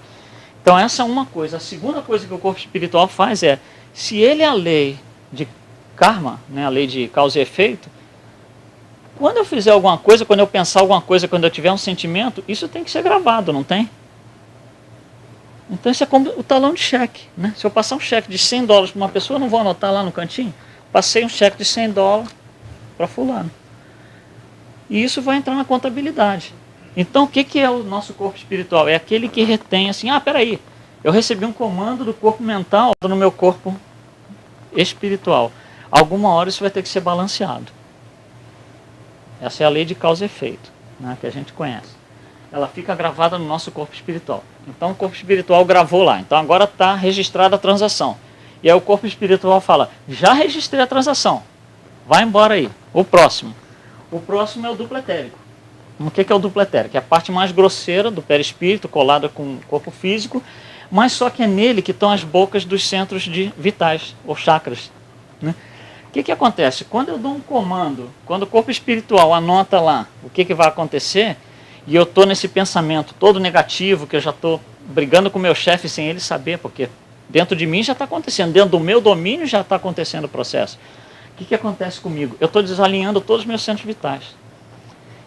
[SPEAKER 1] Então, essa é uma coisa. A segunda coisa que o corpo espiritual faz é, se ele é a lei de karma, né, a lei de causa e efeito, quando eu fizer alguma coisa, quando eu pensar alguma coisa, quando eu tiver um sentimento, isso tem que ser gravado, não tem? Então isso é como o talão de cheque. Né? Se eu passar um cheque de $100 para uma pessoa, eu não vou anotar lá no cantinho? Passei um cheque de $100 para fulano. E isso vai entrar na contabilidade. Então o que é o nosso corpo espiritual? É aquele que retém assim, peraí, eu recebi um comando do corpo mental no meu corpo espiritual. Alguma hora isso vai ter que ser balanceado. Essa é a lei de causa e efeito, né, que a gente conhece. Ela fica gravada no nosso corpo espiritual. Então o corpo espiritual gravou lá. Então agora está registrada a transação. E aí o corpo espiritual fala, já registrei a transação. Vai embora aí. O próximo. O próximo é o duplo etérico. O que é o duplo etérico? É a parte mais grosseira do perispírito, colada com o corpo físico, mas só que é nele que estão as bocas dos centros vitais, ou chakras. Né? O que acontece? Quando eu dou um comando, quando o corpo espiritual anota lá o que vai acontecer, e eu estou nesse pensamento todo negativo, que eu já estou brigando com o meu chefe sem ele saber, porque dentro de mim já está acontecendo, dentro do meu domínio já está acontecendo o processo. O que acontece comigo? Eu estou desalinhando todos os meus centros vitais.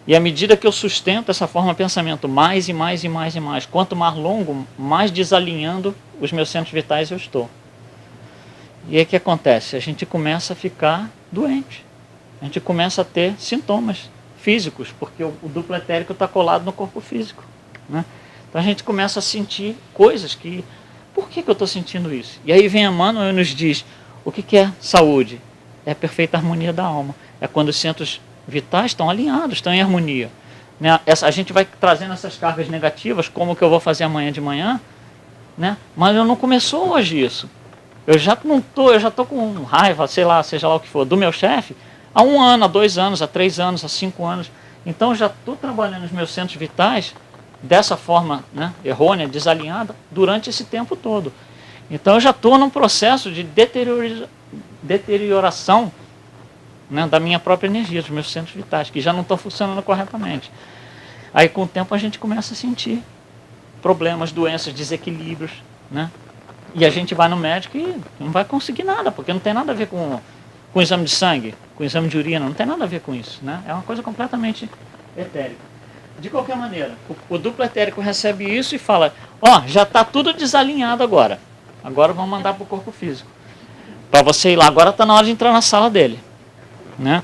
[SPEAKER 1] E à medida que eu sustento essa forma de pensamento mais e mais e mais e mais, quanto mais longo, mais desalinhando os meus centros vitais eu estou. E aí o que acontece? A gente começa a ficar doente. A gente começa a ter sintomas físicos, porque o duplo etérico está colado no corpo físico. Né? Então a gente começa a sentir coisas que... Por que eu estou sentindo isso? E aí vem Emmanuel e nos diz, o que é saúde? É a perfeita harmonia da alma. É quando os centros vitais estão alinhados, estão em harmonia. Né? A gente vai trazendo essas cargas negativas, como que eu vou fazer amanhã de manhã, né? Mas eu não começou hoje isso. Eu já estou com raiva, sei lá, seja lá o que for, do meu chefe, há 1 ano, há 2 anos, há 3 anos, há 5 anos. Então eu já estou trabalhando os meus centros vitais dessa forma, né, errônea, desalinhada, durante esse tempo todo. Então eu já estou num processo de deterioração, né, da minha própria energia, dos meus centros vitais, que já não estão funcionando corretamente. Aí com o tempo a gente começa a sentir problemas, doenças, desequilíbrios, né? E a gente vai no médico e não vai conseguir nada, porque não tem nada a ver com o exame de sangue, com o exame de urina, não tem nada a ver com isso, né? É uma coisa completamente etérica. De qualquer maneira, o duplo etérico recebe isso e fala, ó, já está tudo desalinhado agora. Agora vamos mandar para o corpo físico. Para você ir lá, agora está na hora de entrar na sala dele, né?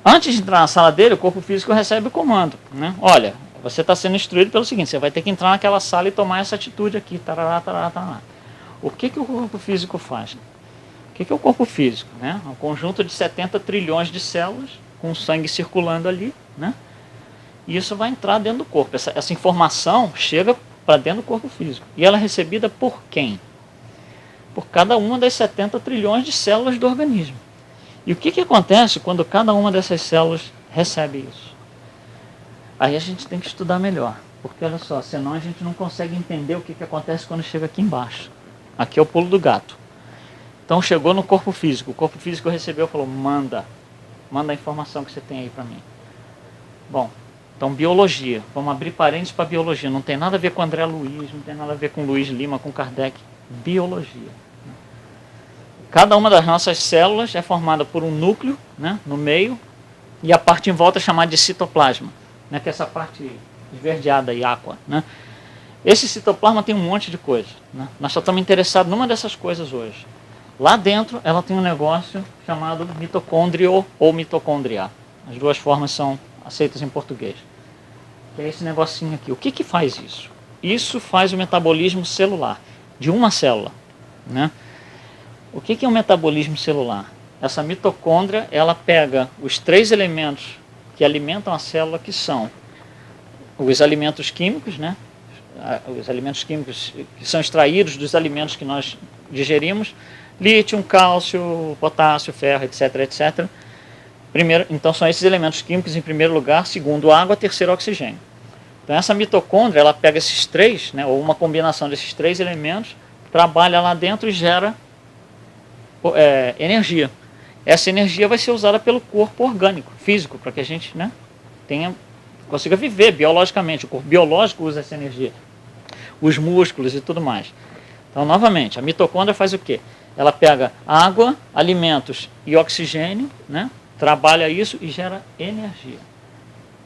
[SPEAKER 1] Antes de entrar na sala dele, o corpo físico recebe o comando, né? Olha, você está sendo instruído pelo seguinte, você vai ter que entrar naquela sala e tomar essa atitude aqui, tarará, tarará, tarará. O que o corpo físico faz? O que é o corpo físico? Né? Um conjunto de 70 trilhões de células, com sangue circulando ali, né? E isso vai entrar dentro do corpo. Essa informação chega para dentro do corpo físico. E ela é recebida por quem? Por cada uma das 70 trilhões de células do organismo. E o que acontece quando cada uma dessas células recebe isso? Aí a gente tem que estudar melhor, porque olha só, senão a gente não consegue entender o que acontece quando chega aqui embaixo. Aqui é o pulo do gato. Então chegou no corpo físico, o corpo físico recebeu e falou, manda a informação que você tem aí para mim. Bom, então biologia, vamos abrir parênteses para biologia, não tem nada a ver com André Luiz, não tem nada a ver com Luiz Lima, com Kardec, biologia. Cada uma das nossas células é formada por um núcleo, né, no meio, e a parte em volta é chamada de citoplasma, né, que é essa parte esverdeada e aqua, né? Esse citoplasma tem um monte de coisa, né? Nós só estamos interessados numa dessas coisas hoje. Lá dentro ela tem um negócio chamado mitocôndrio ou mitocôndria. As duas formas são aceitas em português. Que é esse negocinho aqui. O que faz isso? Isso faz o metabolismo celular de uma célula, né? O que é o metabolismo celular? Essa mitocôndria, ela pega os 3 elementos que alimentam a célula, que são os alimentos químicos, né? Os alimentos químicos que são extraídos dos alimentos que nós digerimos, lítio, cálcio, potássio, ferro, etc, etc. Primeiro, então são esses elementos químicos em primeiro lugar, segundo água, terceiro oxigênio. Então essa mitocôndria, ela pega esses 3, né, ou uma combinação desses 3 elementos, trabalha lá dentro e gera energia. Essa energia vai ser usada pelo corpo orgânico, físico, para que a gente, né, consiga viver biologicamente. O corpo biológico usa essa energia, os músculos e tudo mais. Então, novamente, a mitocôndria faz o quê? Ela pega água, alimentos e oxigênio, né, trabalha isso e gera energia.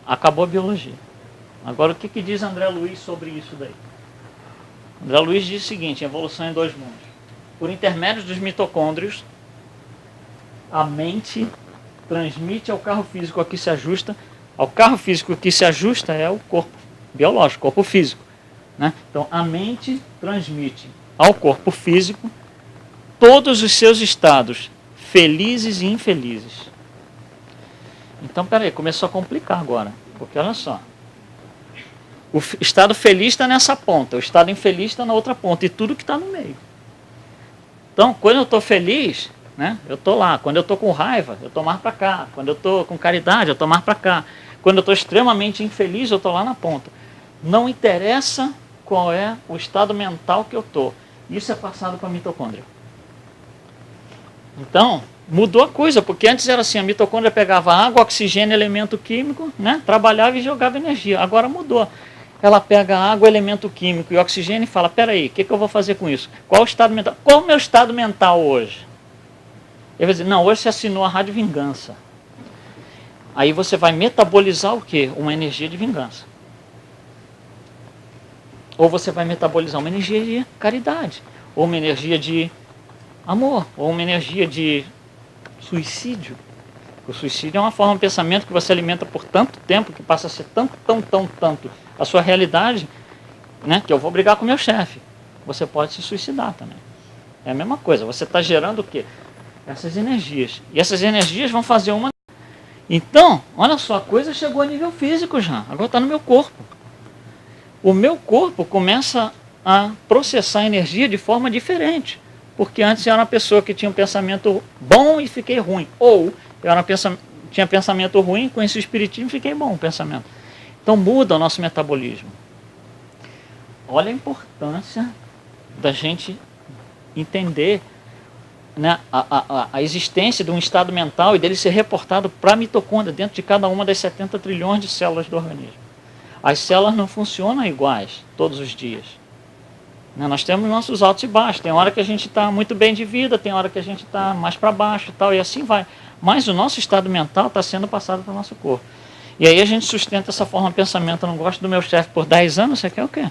[SPEAKER 1] Acabou a biologia. Agora, o que diz André Luiz sobre isso daí? André Luiz diz o seguinte, evolução em 2 mundos. Por intermédio dos mitocôndrios, a mente transmite ao carro físico a que se ajusta. Ao carro físico que se ajusta é o corpo biológico, corpo físico, né? Então, a mente transmite ao corpo físico todos os seus estados, felizes e infelizes. Então, peraí, começou a complicar agora, porque olha só. O estado feliz está nessa ponta, o estado infeliz está na outra ponta, e tudo que está no meio. Então, quando eu estou feliz, né, eu estou lá. Quando eu estou com raiva, eu estou mais para cá. Quando eu estou com caridade, eu estou mais para cá. Quando eu estou extremamente infeliz, eu estou lá na ponta. Não interessa qual é o estado mental que eu estou. Isso é passado para a mitocôndria. Então, mudou a coisa, porque antes era assim, a mitocôndria pegava água, oxigênio, elemento químico, né, trabalhava e jogava energia. Agora mudou. Ela pega água, elemento químico e oxigênio e fala, peraí, o que eu vou fazer com isso? Qual o estado mental? Qual o meu estado mental hoje? Ele vai dizer, não, hoje você assinou a rádio vingança. Aí você vai metabolizar o quê? Uma energia de vingança. Ou você vai metabolizar uma energia de caridade, ou uma energia de amor, ou uma energia de suicídio. O suicídio é uma forma de pensamento que você alimenta por tanto tempo, que passa a ser tanto a sua realidade, né, que eu vou brigar com o meu chefe. Você pode se suicidar também. É a mesma coisa, você está gerando o quê? Essas energias. E essas energias vão fazer uma... Então, olha só, a coisa chegou a nível físico já. Agora está no meu corpo. O meu corpo começa a processar a energia de forma diferente. Porque antes eu era uma pessoa que tinha um pensamento bom e fiquei ruim. Ou eu era tinha pensamento ruim, conheci o espiritismo e fiquei bom o pensamento. Então muda o nosso metabolismo. Olha a importância da gente entender, né, a existência de um estado mental e dele ser reportado para a mitocôndria, dentro de cada uma das 70 trilhões de células do organismo. As células não funcionam iguais todos os dias. Né? Nós temos nossos altos e baixos. Tem hora que a gente está muito bem de vida, tem hora que a gente está mais para baixo e tal, e assim vai. Mas o nosso estado mental está sendo passado para o nosso corpo. E aí a gente sustenta essa forma de pensamento. Eu não gosto do meu chefe por 10 anos, você quer o quê?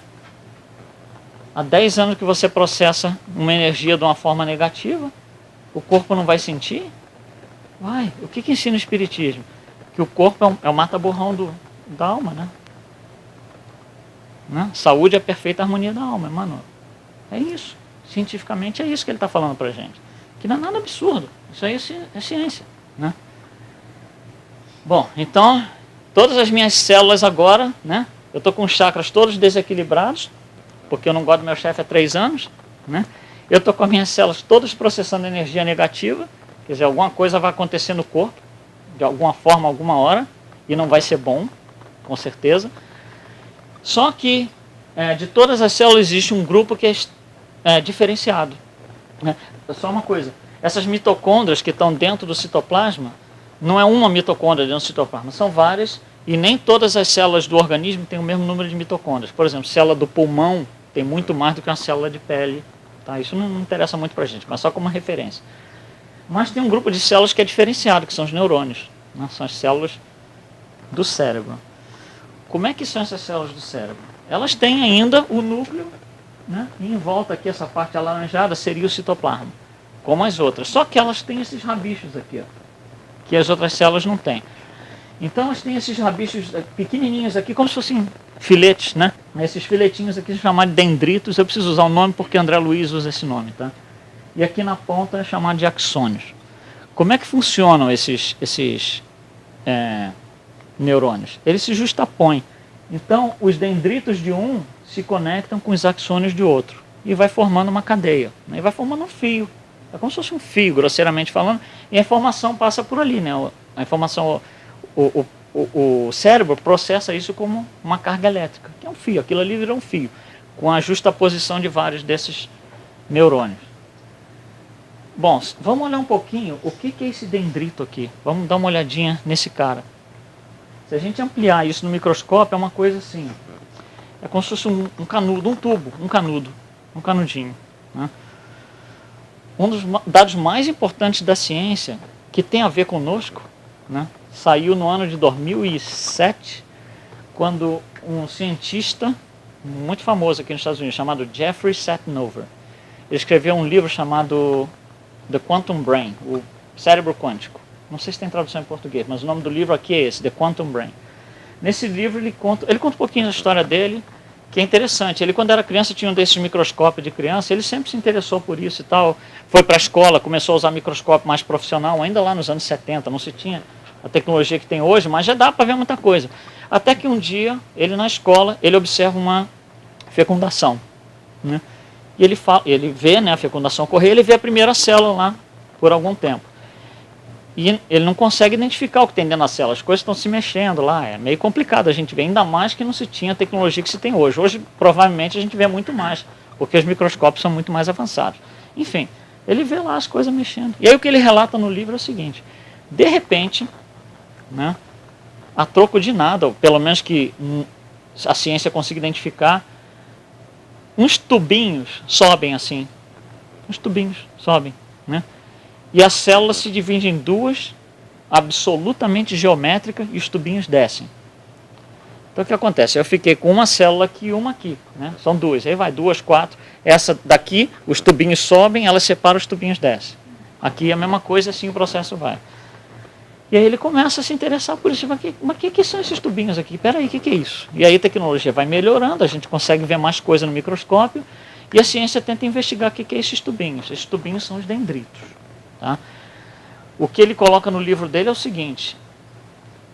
[SPEAKER 1] Há 10 anos que você processa uma energia de uma forma negativa, o corpo não vai sentir? Vai. O que ensina o espiritismo? Que o corpo é o mata-borrão da alma, né? Saúde é a perfeita harmonia da alma, Emmanuel. É isso. Cientificamente é isso que ele está falando para a gente. Que não é nada absurdo. Isso aí é ciência. Né? Bom, então, todas as minhas células agora, né? Eu estou com os chakras todos desequilibrados, porque eu não gosto do meu chefe há 3 anos. Né? Eu estou com as minhas células todas processando energia negativa. Quer dizer, alguma coisa vai acontecer no corpo, de alguma forma, alguma hora, e não vai ser bom, com certeza. Só que de todas as células existe um grupo que é diferenciado. Né? Só uma coisa, essas mitocôndrias que estão dentro do citoplasma, não é uma mitocôndria dentro do citoplasma, são várias, e nem todas as células do organismo têm o mesmo número de mitocôndrias. Por exemplo, célula do pulmão tem muito mais do que uma célula de pele. Tá? Isso não interessa muito para a gente, mas só como referência. Mas tem um grupo de células que é diferenciado, que são os neurônios. Né? São as células do cérebro. Como é que são essas células do cérebro? Elas têm ainda o núcleo, né? E em volta aqui, essa parte alaranjada, seria o citoplasma, como as outras. Só que elas têm esses rabichos aqui, ó, que as outras células não têm. Então elas têm esses rabichos pequenininhos aqui, como se fossem filetes, né? Esses filetinhos aqui são chamados de dendritos. Eu preciso usar o nome porque André Luiz usa esse nome, tá? E aqui na ponta é chamado de axônios. Como é que funcionam esses neurônios? Eles se justapõem. Então, os dendritos de um se conectam com os axônios de outro. E vai formando uma cadeia. Né? E vai formando um fio. É como se fosse um fio, grosseiramente falando. E a informação passa por ali. Né? A informação, o cérebro processa isso como uma carga elétrica. Que é um fio. Aquilo ali vira um fio. Com a justaposição de vários desses neurônios. Bom, vamos olhar um pouquinho o que é esse dendrito aqui. Vamos dar uma olhadinha nesse cara. Se a gente ampliar isso no microscópio, é uma coisa assim. É como se fosse um canudo, um tubo, um canudinho. Né? Um dos dados mais importantes da ciência, que tem a ver conosco, né, saiu no ano de 2007, quando um cientista muito famoso aqui nos Estados Unidos, chamado Jeffrey Satinover, ele escreveu um livro chamado The Quantum Brain, o cérebro quântico. Não sei se tem tradução em português, mas o nome do livro aqui é esse, The Quantum Brain. Nesse livro ele conta um pouquinho da história dele, que é interessante. Ele, quando era criança, tinha um desses microscópios de criança, ele sempre se interessou por isso e tal. Foi para a escola, começou a usar microscópio mais profissional, ainda lá nos anos 70, não se tinha a tecnologia que tem hoje, mas já dá para ver muita coisa. Até que um dia, ele na escola, ele observa uma fecundação. Né? E ele vê, né, a fecundação ocorrer, ele vê a primeira célula lá por algum tempo. E ele não consegue identificar o que tem dentro da célula. As coisas estão se mexendo lá. É meio complicado a gente ver, ainda mais que não se tinha a tecnologia que se tem hoje. Hoje, provavelmente, a gente vê muito mais, porque os microscópios são muito mais avançados. Enfim, ele vê lá as coisas mexendo. E aí o que ele relata no livro é o seguinte. De repente, né, a troco de nada, ou pelo menos que a ciência consiga identificar, uns tubinhos sobem assim. Uns tubinhos sobem, né? E a célula se divide em duas, absolutamente geométricas, e os tubinhos descem. Então o que acontece? Eu fiquei com uma célula aqui e uma aqui. Né? São duas. Aí vai 2, 4. Essa daqui, os tubinhos sobem, ela separa, os tubinhos descem. Aqui é a mesma coisa, assim o processo vai. E aí ele começa a se interessar por isso. Mas que são esses tubinhos aqui? Peraí, o que é isso? E aí a tecnologia vai melhorando, a gente consegue ver mais coisa no microscópio, e a ciência tenta investigar o que é esses tubinhos. Esses tubinhos são os dendritos. Tá? O que ele coloca no livro dele é o seguinte,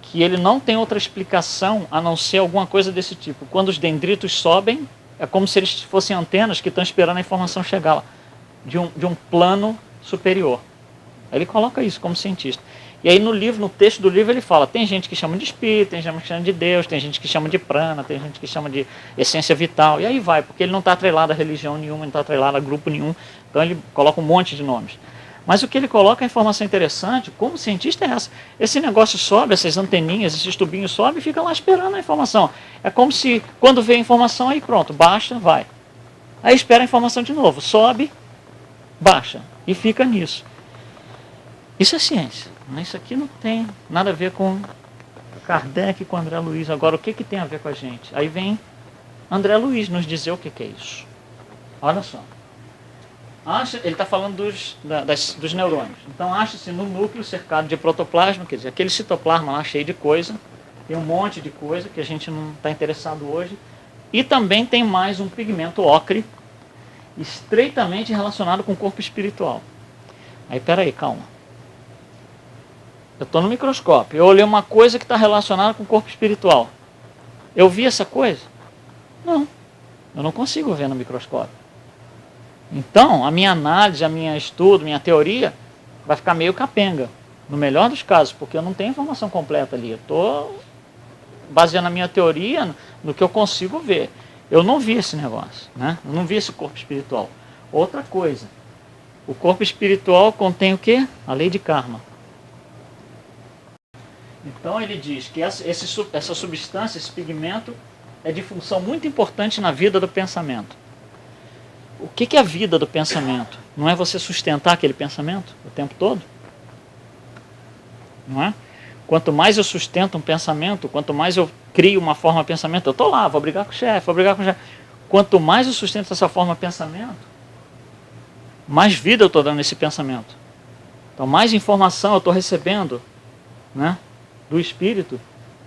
[SPEAKER 1] que ele não tem outra explicação a não ser alguma coisa desse tipo. Quando os dendritos sobem, é como se eles fossem antenas que estão esperando a informação chegar lá, de um plano superior. Aí ele coloca isso como cientista. E aí no texto do livro ele fala, tem gente que chama de espírito, tem gente que chama de Deus, tem gente que chama de prana, tem gente que chama de essência vital, e aí vai, porque ele não está atrelado a religião nenhuma, não está atrelado a grupo nenhum, então ele coloca um monte de nomes. Mas o que ele coloca é informação interessante, como cientista é essa. Esse negócio sobe, essas anteninhas, esses tubinhos sobem e fica lá esperando a informação. É como se, quando vê a informação, aí pronto, baixa, vai. Aí espera a informação de novo, sobe, baixa, e fica nisso. Isso é ciência. Isso aqui não tem nada a ver com Kardec e com André Luiz. Agora, o que tem a ver com a gente? Aí vem André Luiz nos dizer o que é isso. Olha só. Ele está falando dos neurônios. Então, acha-se no núcleo cercado de protoplasma, quer dizer, aquele citoplasma lá cheio de coisa, tem um monte de coisa que a gente não está interessado hoje, e também tem mais um pigmento ocre, estreitamente relacionado com o corpo espiritual. Aí, peraí, calma. Eu estou no microscópio, eu olhei uma coisa que está relacionada com o corpo espiritual. Eu vi essa coisa? Não, eu não consigo ver no microscópio. Então, a minha análise, a minha estudo, minha teoria vai ficar meio capenga, no melhor dos casos, porque eu não tenho informação completa ali. Eu estou baseando a minha teoria no que eu consigo ver. Eu não vi esse negócio, né? Eu não vi esse corpo espiritual. Outra coisa, o corpo espiritual contém o quê? A lei de karma. Então ele diz que essa substância, esse pigmento, é de função muito importante na vida do pensamento. O que é a vida do pensamento? Não é você sustentar aquele pensamento o tempo todo? Não é? Quanto mais eu sustento um pensamento, quanto mais eu crio uma forma de pensamento, eu estou lá, vou brigar com o chefe, Quanto mais eu sustento essa forma de pensamento, mais vida eu estou dando nesse pensamento. Então, mais informação eu estou recebendo, né, do espírito,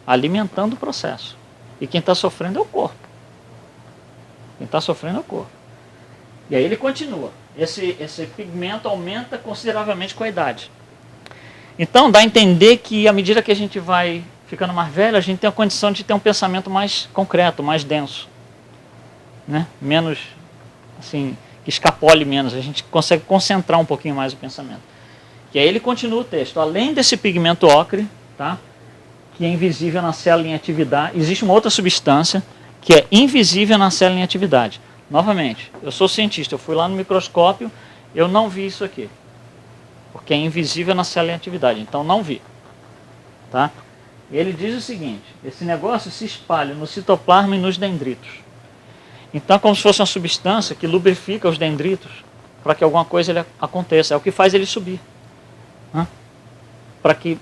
[SPEAKER 1] alimentando o processo. E quem está sofrendo é o corpo. Quem está sofrendo é o corpo. E aí ele continua. Esse pigmento aumenta consideravelmente com a idade. Então dá a entender que à medida que a gente vai ficando mais velho, a gente tem a condição de ter um pensamento mais concreto, mais denso, né? Menos, assim, que escapole menos. A gente consegue concentrar um pouquinho mais o pensamento. E aí ele continua o texto. Além desse pigmento ocre, tá, que é invisível na célula em atividade, existe uma outra substância que é invisível na célula em atividade. Novamente, eu sou cientista, eu fui lá no microscópio, eu não vi isso aqui. Porque é invisível na célula em atividade, então não vi. Tá? E ele diz o seguinte, esse negócio se espalha no citoplasma e nos dendritos. Então é como se fosse uma substância que lubrifica os dendritos para que alguma coisa aconteça. É o que faz ele subir. Né? Para que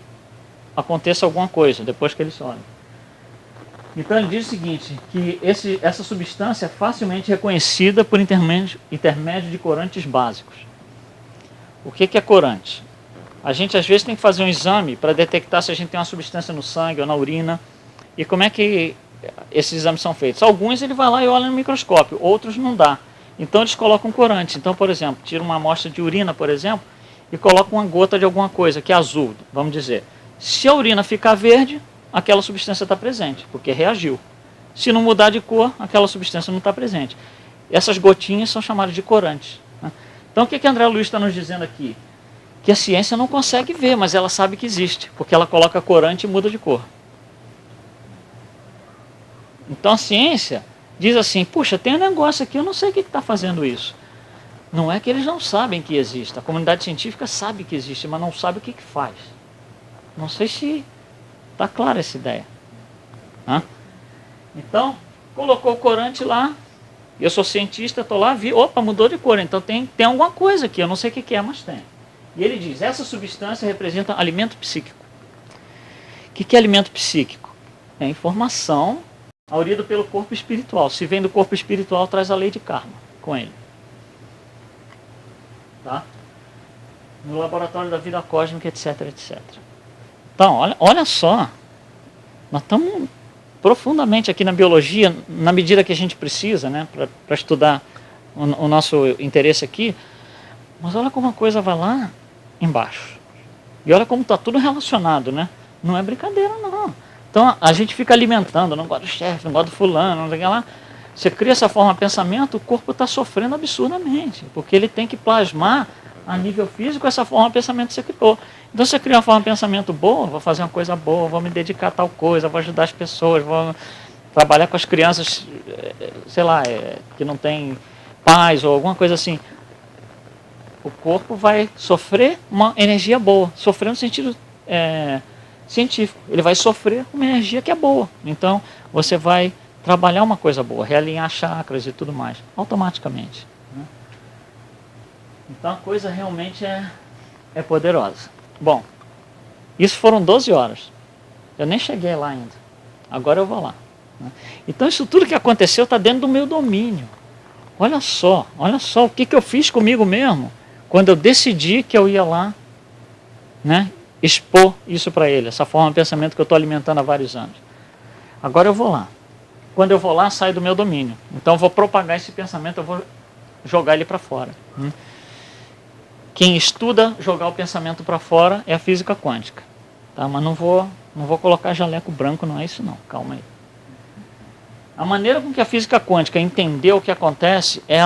[SPEAKER 1] aconteça alguma coisa depois que ele sobe. Então ele diz o seguinte, que essa substância é facilmente reconhecida por intermédio de corantes básicos. O que é corante? A gente às vezes tem que fazer um exame para detectar se a gente tem uma substância no sangue ou na urina. E como é que esses exames são feitos? Alguns ele vai lá e olha no microscópio, outros não dá. Então eles colocam corante. Então, por exemplo, tira uma amostra de urina, por exemplo, e coloca uma gota de alguma coisa, que é azul, vamos dizer. Se a urina ficar verde, aquela substância está presente, porque reagiu. Se não mudar de cor, aquela substância não está presente. Essas gotinhas são chamadas de corantes. Né? Então o que André Luiz está nos dizendo aqui? Que a ciência não consegue ver, mas ela sabe que existe, porque ela coloca corante e muda de cor. Então a ciência diz assim, puxa, tem um negócio aqui, eu não sei o que está fazendo isso. Não é que eles não sabem que existe, a comunidade científica sabe que existe, mas não sabe o que faz. Não sei se está clara essa ideia. Hã? Então, colocou o corante lá, eu sou cientista, estou lá, vi, opa, mudou de cor, então tem alguma coisa aqui, eu não sei o que é, mas tem. E ele diz, essa substância representa alimento psíquico. O que é alimento psíquico? É informação aurida pelo corpo espiritual. Se vem do corpo espiritual, traz a lei de karma com ele. Tá? No laboratório da vida cósmica, etc, etc. Então, olha só, nós estamos profundamente aqui na biologia, na medida que a gente precisa, né, para estudar o nosso interesse aqui, mas olha como a coisa vai lá embaixo. E olha como está tudo relacionado, né? Não é brincadeira, não. Então a gente fica alimentando, não gosta do chefe, não gosta do fulano, não sei o que lá. Você cria essa forma de pensamento, o corpo está sofrendo absurdamente, porque ele tem que plasmar a nível físico essa forma de pensamento que você criou. Então você cria uma forma de pensamento boa, vou fazer uma coisa boa, vou me dedicar a tal coisa, vou ajudar as pessoas, vou trabalhar com as crianças, sei lá, que não tem pais ou alguma coisa assim. O corpo vai sofrer uma energia boa, sofrer no sentido científico. Ele vai sofrer uma energia que é boa. Então você vai trabalhar uma coisa boa, realinhar chakras e tudo mais, automaticamente. Né? Então a coisa realmente é poderosa. Bom, isso foram 12 horas. Eu nem cheguei lá ainda. Agora eu vou lá. Né? Então isso tudo que aconteceu está dentro do meu domínio. Olha só o que eu fiz comigo mesmo quando eu decidi que eu ia lá, né, expor isso para ele, essa forma de pensamento que eu estou alimentando há vários anos. Agora eu vou lá. Quando eu vou lá, sai do meu domínio. Então eu vou propagar esse pensamento, eu vou jogar ele para fora. Quem estuda jogar o pensamento para fora é a física quântica. Tá? Mas não vou colocar jaleco branco, não é isso não, calma aí. A maneira com que a física quântica entendeu o que acontece é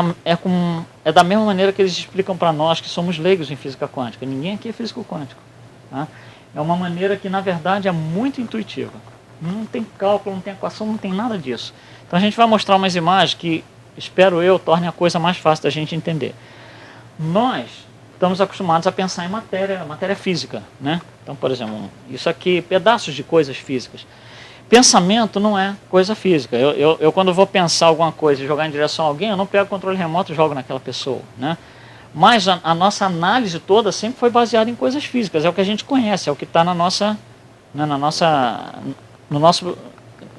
[SPEAKER 1] da mesma maneira que eles explicam para nós que somos leigos em física quântica. Ninguém aqui é físico quântico. Tá? É uma maneira que, na verdade, é muito intuitiva. Não tem cálculo, não tem equação, não tem nada disso. Então a gente vai mostrar umas imagens que, espero eu, tornem a coisa mais fácil da gente entender. Nós estamos acostumados a pensar em matéria física. Né? Então, por exemplo, isso aqui, pedaços de coisas físicas. Pensamento não é coisa física. Eu quando vou pensar alguma coisa e jogar em direção a alguém, eu não pego o controle remoto e jogo naquela pessoa. Né? Mas a nossa análise toda sempre foi baseada em coisas físicas. É o que a gente conhece, é o que está na nossa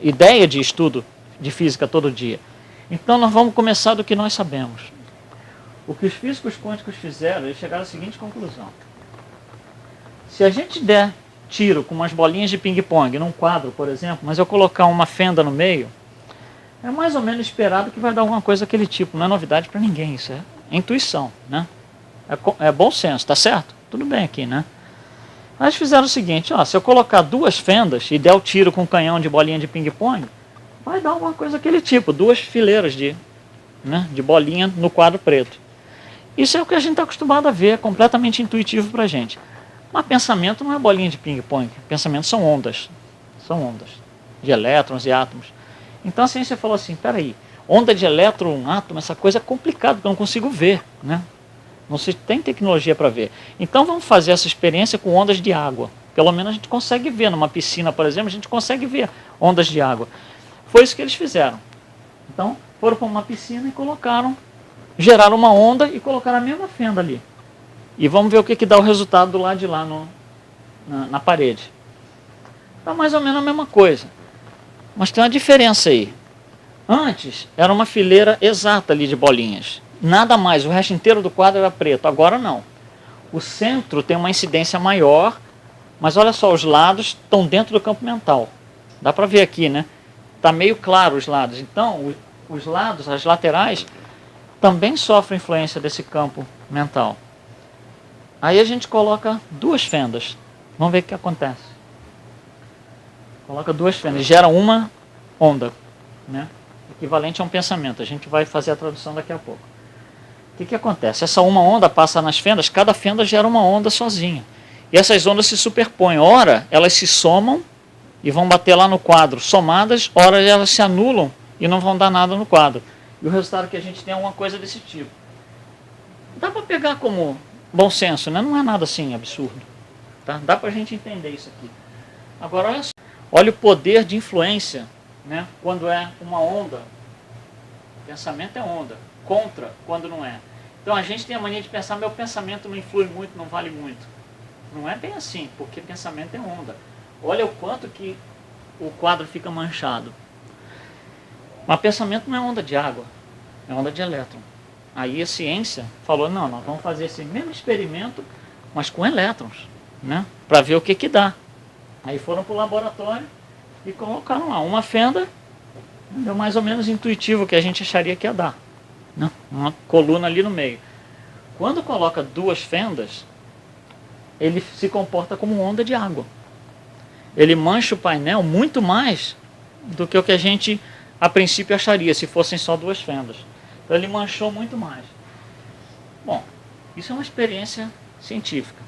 [SPEAKER 1] ideia de estudo de física todo dia. Então nós vamos começar do que nós sabemos. O que os físicos quânticos fizeram, eles chegaram à seguinte conclusão. Se a gente der tiro com umas bolinhas de ping-pong num quadro, por exemplo, mas eu colocar uma fenda no meio, é mais ou menos esperado que vai dar alguma coisa daquele tipo. Não é novidade para ninguém, isso é intuição, né? É bom senso, tá certo? Tudo bem aqui, né? Mas fizeram o seguinte, se eu colocar duas fendas e der o tiro com um canhão de bolinha de ping-pong, vai dar alguma coisa daquele tipo, duas fileiras de bolinha no quadro preto. Isso é o que a gente está acostumado a ver, é completamente intuitivo para a gente. Mas pensamento não é bolinha de ping-pong, pensamento são ondas de elétrons e átomos. Então a ciência falou assim, peraí, onda de elétron, átomo, essa coisa é complicada, porque eu não consigo ver, né? Não se tem tecnologia para ver. Então vamos fazer essa experiência com ondas de água. Pelo menos a gente consegue ver, numa piscina, por exemplo, a gente consegue ver ondas de água. Foi isso que eles fizeram. Então foram para uma piscina e geraram uma onda e colocaram a mesma fenda ali. E vamos ver o que dá o resultado do lado de lá na parede. Então mais ou menos a mesma coisa. Mas tem uma diferença aí. Antes era uma fileira exata ali de bolinhas. Nada mais, o resto inteiro do quadro era preto. Agora não. O centro tem uma incidência maior, mas olha só, os lados estão dentro do campo mental. Dá para ver aqui, né? Está meio claro os lados. Então, os lados, as laterais, também sofrem influência desse campo mental. Aí a gente coloca duas fendas. Vamos ver o que acontece. Coloca duas fendas, gera uma onda, né? Equivalente a um pensamento. A gente vai fazer a tradução daqui a pouco. O que acontece? Essa uma onda passa nas fendas, cada fenda gera uma onda sozinha. E essas ondas se superpõem. Ora, elas se somam e vão bater lá no quadro somadas, ora elas se anulam e não vão dar nada no quadro. E o resultado que a gente tem é uma coisa desse tipo. Dá para pegar como bom senso, né? Não é nada assim absurdo. Tá? Dá para a gente entender isso aqui. Agora, olha só. Olha o poder de influência, né? Quando é uma onda. Pensamento é onda. Contra quando não é. Então a gente tem a mania de pensar, meu pensamento não influi muito, não vale muito. Não é bem assim, porque pensamento é onda. Olha o quanto que o quadro fica manchado. Mas pensamento não é onda de água, é onda de elétron. Aí a ciência falou, não, nós vamos fazer esse mesmo experimento, mas com elétrons, né? Para ver o que dá. Aí foram para o laboratório e colocaram lá uma fenda, deu mais ou menos intuitivo o que a gente acharia que ia dar. Né? Uma coluna ali no meio. Quando coloca duas fendas, ele se comporta como onda de água. Ele mancha o painel muito mais do que o que a gente a princípio acharia, se fossem só 2 fendas. Então ele manchou muito mais. Bom, isso é uma experiência científica.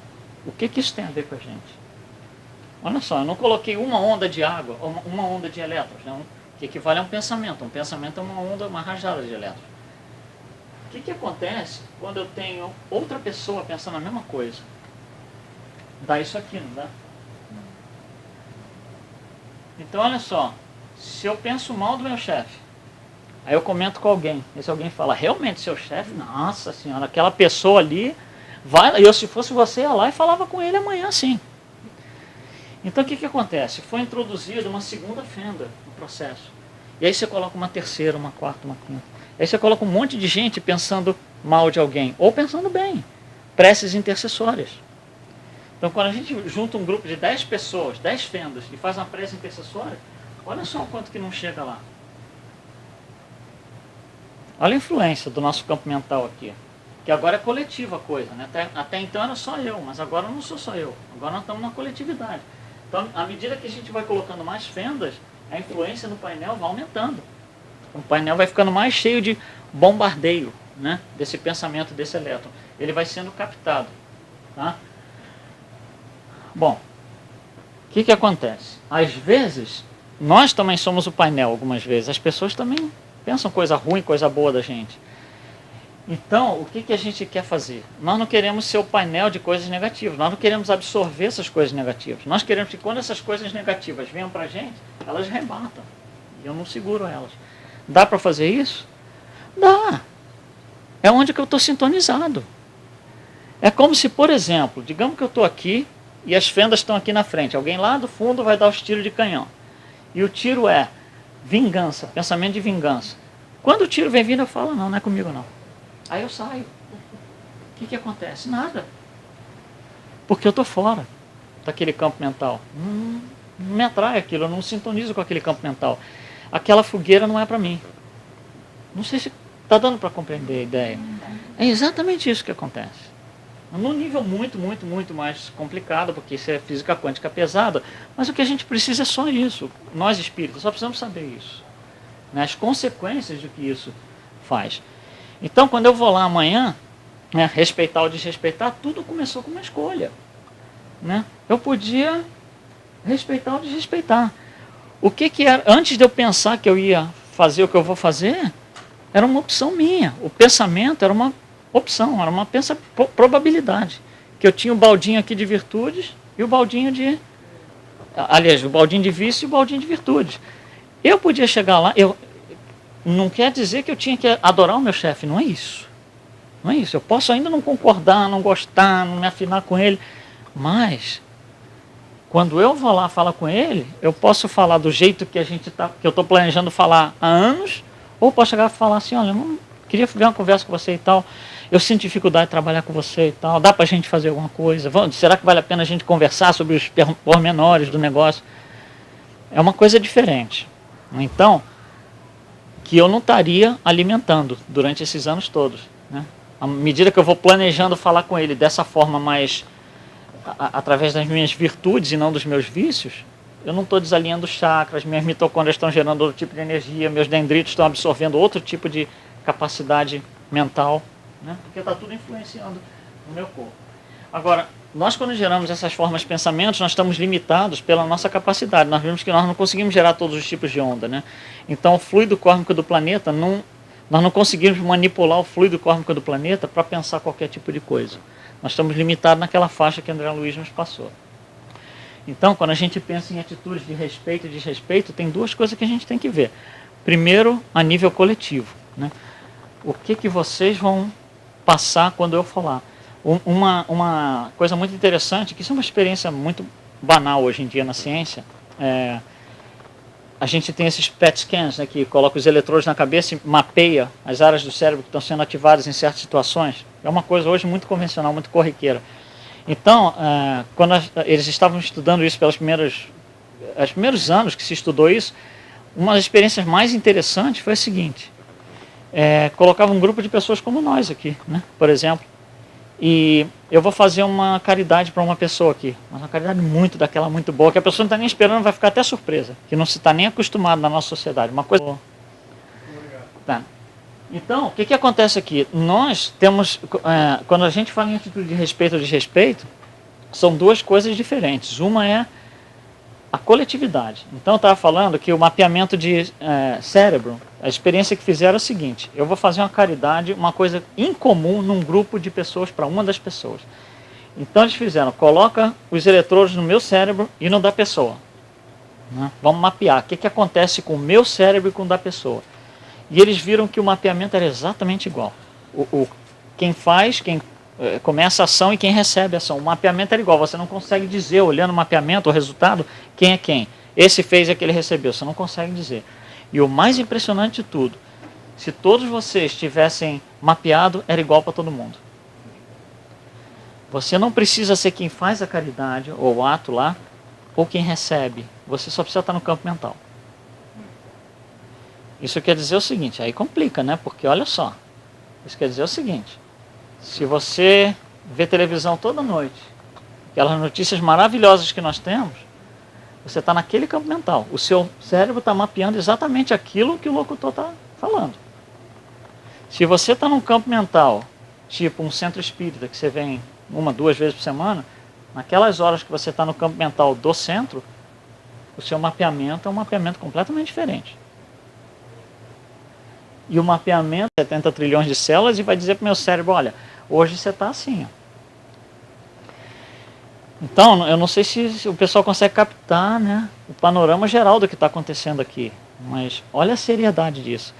[SPEAKER 1] O que isso tem a ver com a gente? Olha só, eu não coloquei uma onda de água, ou uma onda de elétrons, né? Que equivale a um pensamento. Um pensamento é uma onda, uma rajada de elétrons. O que acontece quando eu tenho outra pessoa pensando a mesma coisa? Dá isso aqui, não dá? Então, olha só, se eu penso mal do meu chefe, aí eu comento com alguém, esse alguém fala, realmente seu chefe, nossa senhora, aquela pessoa ali, eu se fosse você ia lá e falava com ele amanhã sim. Então o que acontece? Foi introduzida uma segunda fenda no processo. E aí você coloca uma terceira, uma quarta, uma quinta. Aí você coloca um monte de gente pensando mal de alguém, ou pensando bem, preces intercessórias. Então quando a gente junta um grupo de 10 pessoas, 10 fendas, e faz uma prece intercessória, olha só o quanto que não chega lá. Olha a influência do nosso campo mental aqui. Que agora é coletiva a coisa, né? Até então era só eu, mas agora não sou só eu. Agora nós estamos na coletividade. Então, à medida que a gente vai colocando mais fendas, a influência no painel vai aumentando. O painel vai ficando mais cheio de bombardeio, né? Desse pensamento, desse elétron. Ele vai sendo captado. Tá? Bom, o que acontece? Às vezes, nós também somos o painel algumas vezes. As pessoas também pensam coisa ruim, coisa boa da gente. Então, o que a gente quer fazer? Nós não queremos ser o painel de coisas negativas. Nós não queremos absorver essas coisas negativas. Nós queremos que quando essas coisas negativas venham para a gente, elas rebatam. E eu não seguro elas. Dá para fazer isso? Dá. É onde que eu estou sintonizado. É como se, por exemplo, digamos que eu estou aqui e as fendas estão aqui na frente. Alguém lá do fundo vai dar os tiros de canhão. E o tiro é vingança, pensamento de vingança. Quando o tiro vem vindo, eu falo, não é comigo não. Aí eu saio. O que acontece? Nada. Porque eu estou fora daquele campo mental. Não me atrai aquilo, eu não sintonizo com aquele campo mental. Aquela fogueira não é para mim. Não sei se está dando para compreender a ideia. É exatamente isso que acontece. Num nível muito, muito, muito mais complicado, porque isso é física quântica pesada, mas o que a gente precisa é só isso. Nós espíritas só precisamos saber isso. Né? As consequências do que isso faz. Então, quando eu vou lá amanhã, né, respeitar ou desrespeitar, tudo começou com uma escolha. Né? Eu podia respeitar ou desrespeitar. O que era? Antes de eu pensar que eu ia fazer o que eu vou fazer, era uma opção minha. O pensamento era uma opção, era uma probabilidade. Que eu tinha o baldinho aqui de virtudes e o baldinho de... Aliás, o baldinho de vício e o baldinho de virtudes. Eu podia chegar lá... Não quer dizer que eu tinha que adorar o meu chefe, não é isso. Não é isso. Eu posso ainda não concordar, não gostar, não me afinar com ele, mas quando eu vou lá falar com ele, eu posso falar do jeito que que eu estou planejando falar há anos, ou posso chegar e falar assim, olha, eu não queria ver uma conversa com você e tal, eu sinto dificuldade de trabalhar com você e tal, dá para a gente fazer alguma coisa? Será que vale a pena a gente conversar sobre os pormenores do negócio? É uma coisa diferente. Então, que eu não estaria alimentando durante esses anos todos. Né? À medida que eu vou planejando falar com ele dessa forma mais através das minhas virtudes e não dos meus vícios, eu não estou desalinhando chakras, minhas mitocôndrias estão gerando outro tipo de energia, meus dendritos estão absorvendo outro tipo de capacidade mental, né? Porque está tudo influenciando no meu corpo. Agora, nós quando geramos essas formas de pensamentos, nós estamos limitados pela nossa capacidade. Nós vimos que nós não conseguimos gerar todos os tipos de onda. Né? Então o fluido cósmico do planeta, nós não conseguimos manipular o fluido cósmico do planeta para pensar qualquer tipo de coisa. Nós estamos limitados naquela faixa que André Luiz nos passou. Então, quando a gente pensa em atitudes de respeito e desrespeito, tem 2 coisas que a gente tem que ver. Primeiro, a nível coletivo. Né? O que vocês vão passar quando eu falar? Uma coisa muito interessante, que isso é uma experiência muito banal hoje em dia na ciência, a gente tem esses PET scans, né, que coloca os eletrodos na cabeça e mapeia as áreas do cérebro que estão sendo ativadas em certas situações. É uma coisa hoje muito convencional, muito corriqueira. Então, quando eles estavam estudando isso os primeiros anos que se estudou isso, uma das experiências mais interessantes foi a seguinte, colocava um grupo de pessoas como nós aqui, né, por exemplo, e eu vou fazer uma caridade para uma pessoa aqui, uma caridade muito boa, que a pessoa não está nem esperando, vai ficar até surpresa, que não se está nem acostumado na nossa sociedade. Uma coisa, Tá. Então, o que acontece aqui? Nós temos, quando a gente fala em atitude de respeito ou desrespeito, são duas coisas diferentes. Uma é a coletividade. Então, eu estava falando que o mapeamento de cérebro, a experiência que fizeram é o seguinte: eu vou fazer uma caridade, uma coisa incomum num grupo de pessoas para uma das pessoas. Então, eles fizeram, coloca os eletrodos no meu cérebro e no da pessoa. Né? Vamos mapear o que acontece com o meu cérebro e com o da pessoa. E eles viram que o mapeamento era exatamente igual. Quem faz, quem começa a ação e quem recebe a ação. O mapeamento era igual. Você não consegue dizer, olhando o mapeamento, o resultado, quem é quem. Esse fez e aquele recebeu. Você não consegue dizer. E o mais impressionante de tudo, se todos vocês tivessem mapeado, era igual para todo mundo. Você não precisa ser quem faz a caridade, ou o ato lá, ou quem recebe. Você só precisa estar no campo mental. Isso quer dizer o seguinte, aí complica, né? Porque olha só, isso quer dizer o seguinte: se você vê televisão toda noite, aquelas notícias maravilhosas que nós temos, você está naquele campo mental. O seu cérebro está mapeando exatamente aquilo que o locutor está falando. Se você está num campo mental, tipo um centro espírita, que você vem 1, 2 vezes por semana, naquelas horas que você está no campo mental do centro, o seu mapeamento é um mapeamento completamente diferente. E o mapeamento, 70 trilhões de células, e vai dizer para o meu cérebro, olha, hoje você está assim. Ó. Então, eu não sei se o pessoal consegue captar, né, o panorama geral do que está acontecendo aqui. Mas olha a seriedade disso.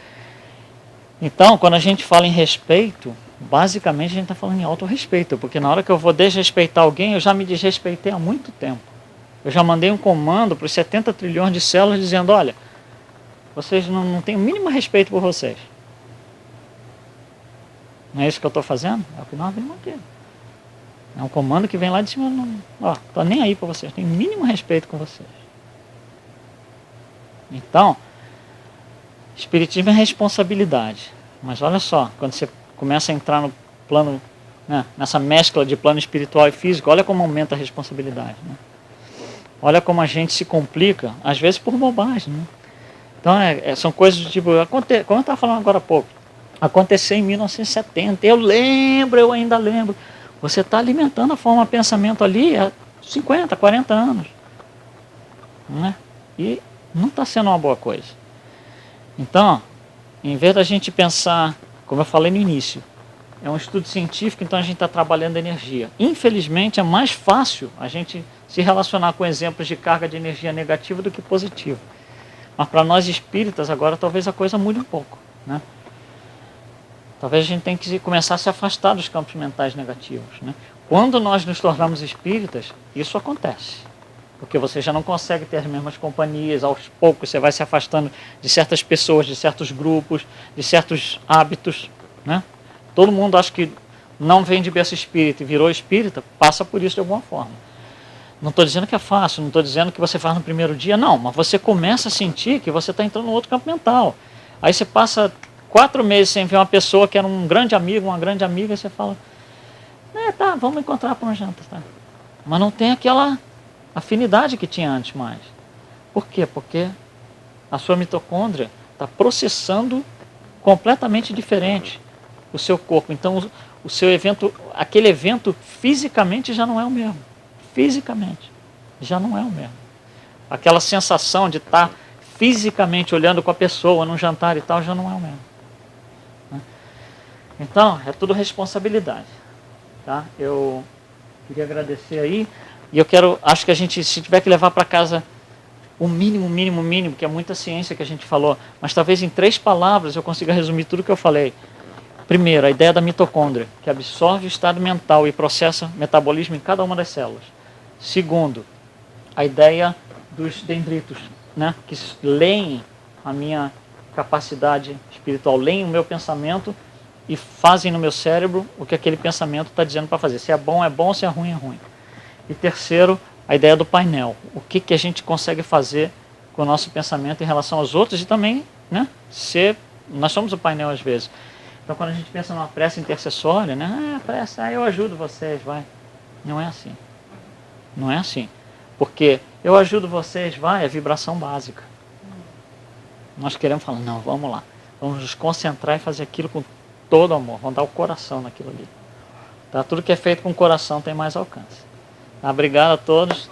[SPEAKER 1] Então, quando a gente fala em respeito, basicamente a gente está falando em autorrespeito. Porque na hora que eu vou desrespeitar alguém, eu já me desrespeitei há muito tempo. Eu já mandei um comando para os 70 trilhões de células dizendo, olha, vocês não têm o mínimo respeito por vocês. Não é isso que eu estou fazendo? É o que nós abrimos aqui. É um comando que vem lá de cima. Ó, estou nem aí para vocês. Tenho o mínimo respeito com vocês. Então, espiritismo é responsabilidade. Mas olha só, quando você começa a entrar no plano, né, nessa mescla de plano espiritual e físico, olha como aumenta a responsabilidade. Né? Olha como a gente se complica, às vezes por bobagem. Né? Então, são coisas do tipo, como eu estava falando agora há pouco, aconteceu em 1970, eu ainda lembro. Você está alimentando a forma de pensamento ali há 50, 40 anos. Né? E não está sendo uma boa coisa. Então, em vez da gente pensar, como eu falei no início, é um estudo científico, então a gente está trabalhando energia. Infelizmente, é mais fácil a gente se relacionar com exemplos de carga de energia negativa do que positiva. Mas para nós espíritas, agora talvez a coisa mude um pouco. Né? Talvez a gente tenha que começar a se afastar dos campos mentais negativos. Né? Quando nós nos tornamos espíritas, isso acontece. Porque você já não consegue ter as mesmas companhias, aos poucos você vai se afastando de certas pessoas, de certos grupos, de certos hábitos. Né? Todo mundo acha que não vem de berço espírita e virou espírita, passa por isso de alguma forma. Não estou dizendo que é fácil, não estou dizendo que você faz no primeiro dia, não, mas você começa a sentir que você está entrando em outro campo mental. Aí você passa 4 meses sem ver uma pessoa que era um grande amigo, uma grande amiga, e você fala, tá, vamos encontrar para uma janta. Tá? Mas não tem aquela afinidade que tinha antes mais. Por quê? Porque a sua mitocôndria está processando completamente diferente o seu corpo. Então, o seu evento, aquele evento fisicamente já não é o mesmo. Fisicamente já não é o mesmo. Aquela sensação de estar fisicamente olhando com a pessoa num jantar e tal já não é o mesmo. Então, é tudo responsabilidade. Tá? Eu queria agradecer aí. E eu acho que a gente, se tiver que levar para casa o mínimo, que é muita ciência que a gente falou, mas talvez em 3 palavras eu consiga resumir tudo que eu falei. Primeiro, a ideia da mitocôndria, que absorve o estado mental e processa metabolismo em cada uma das células. Segundo, a ideia dos dendritos, né, que leem a minha capacidade espiritual, leem o meu pensamento e fazem no meu cérebro o que aquele pensamento está dizendo para fazer. Se é bom, se é ruim, é ruim. E terceiro, a ideia do painel. O que a gente consegue fazer com o nosso pensamento em relação aos outros e também, né, nós somos o painel às vezes. Então, quando a gente pensa numa prece intercessória, né, prece, eu ajudo vocês, vai. Não é assim. Não é assim. Porque eu ajudo vocês, vai, é vibração básica. Nós queremos falar, não, vamos lá. Vamos nos concentrar e fazer aquilo com todo amor. Vamos dar o coração naquilo ali. Tá? Tudo que é feito com o coração tem mais alcance. Tá? Obrigado a todos.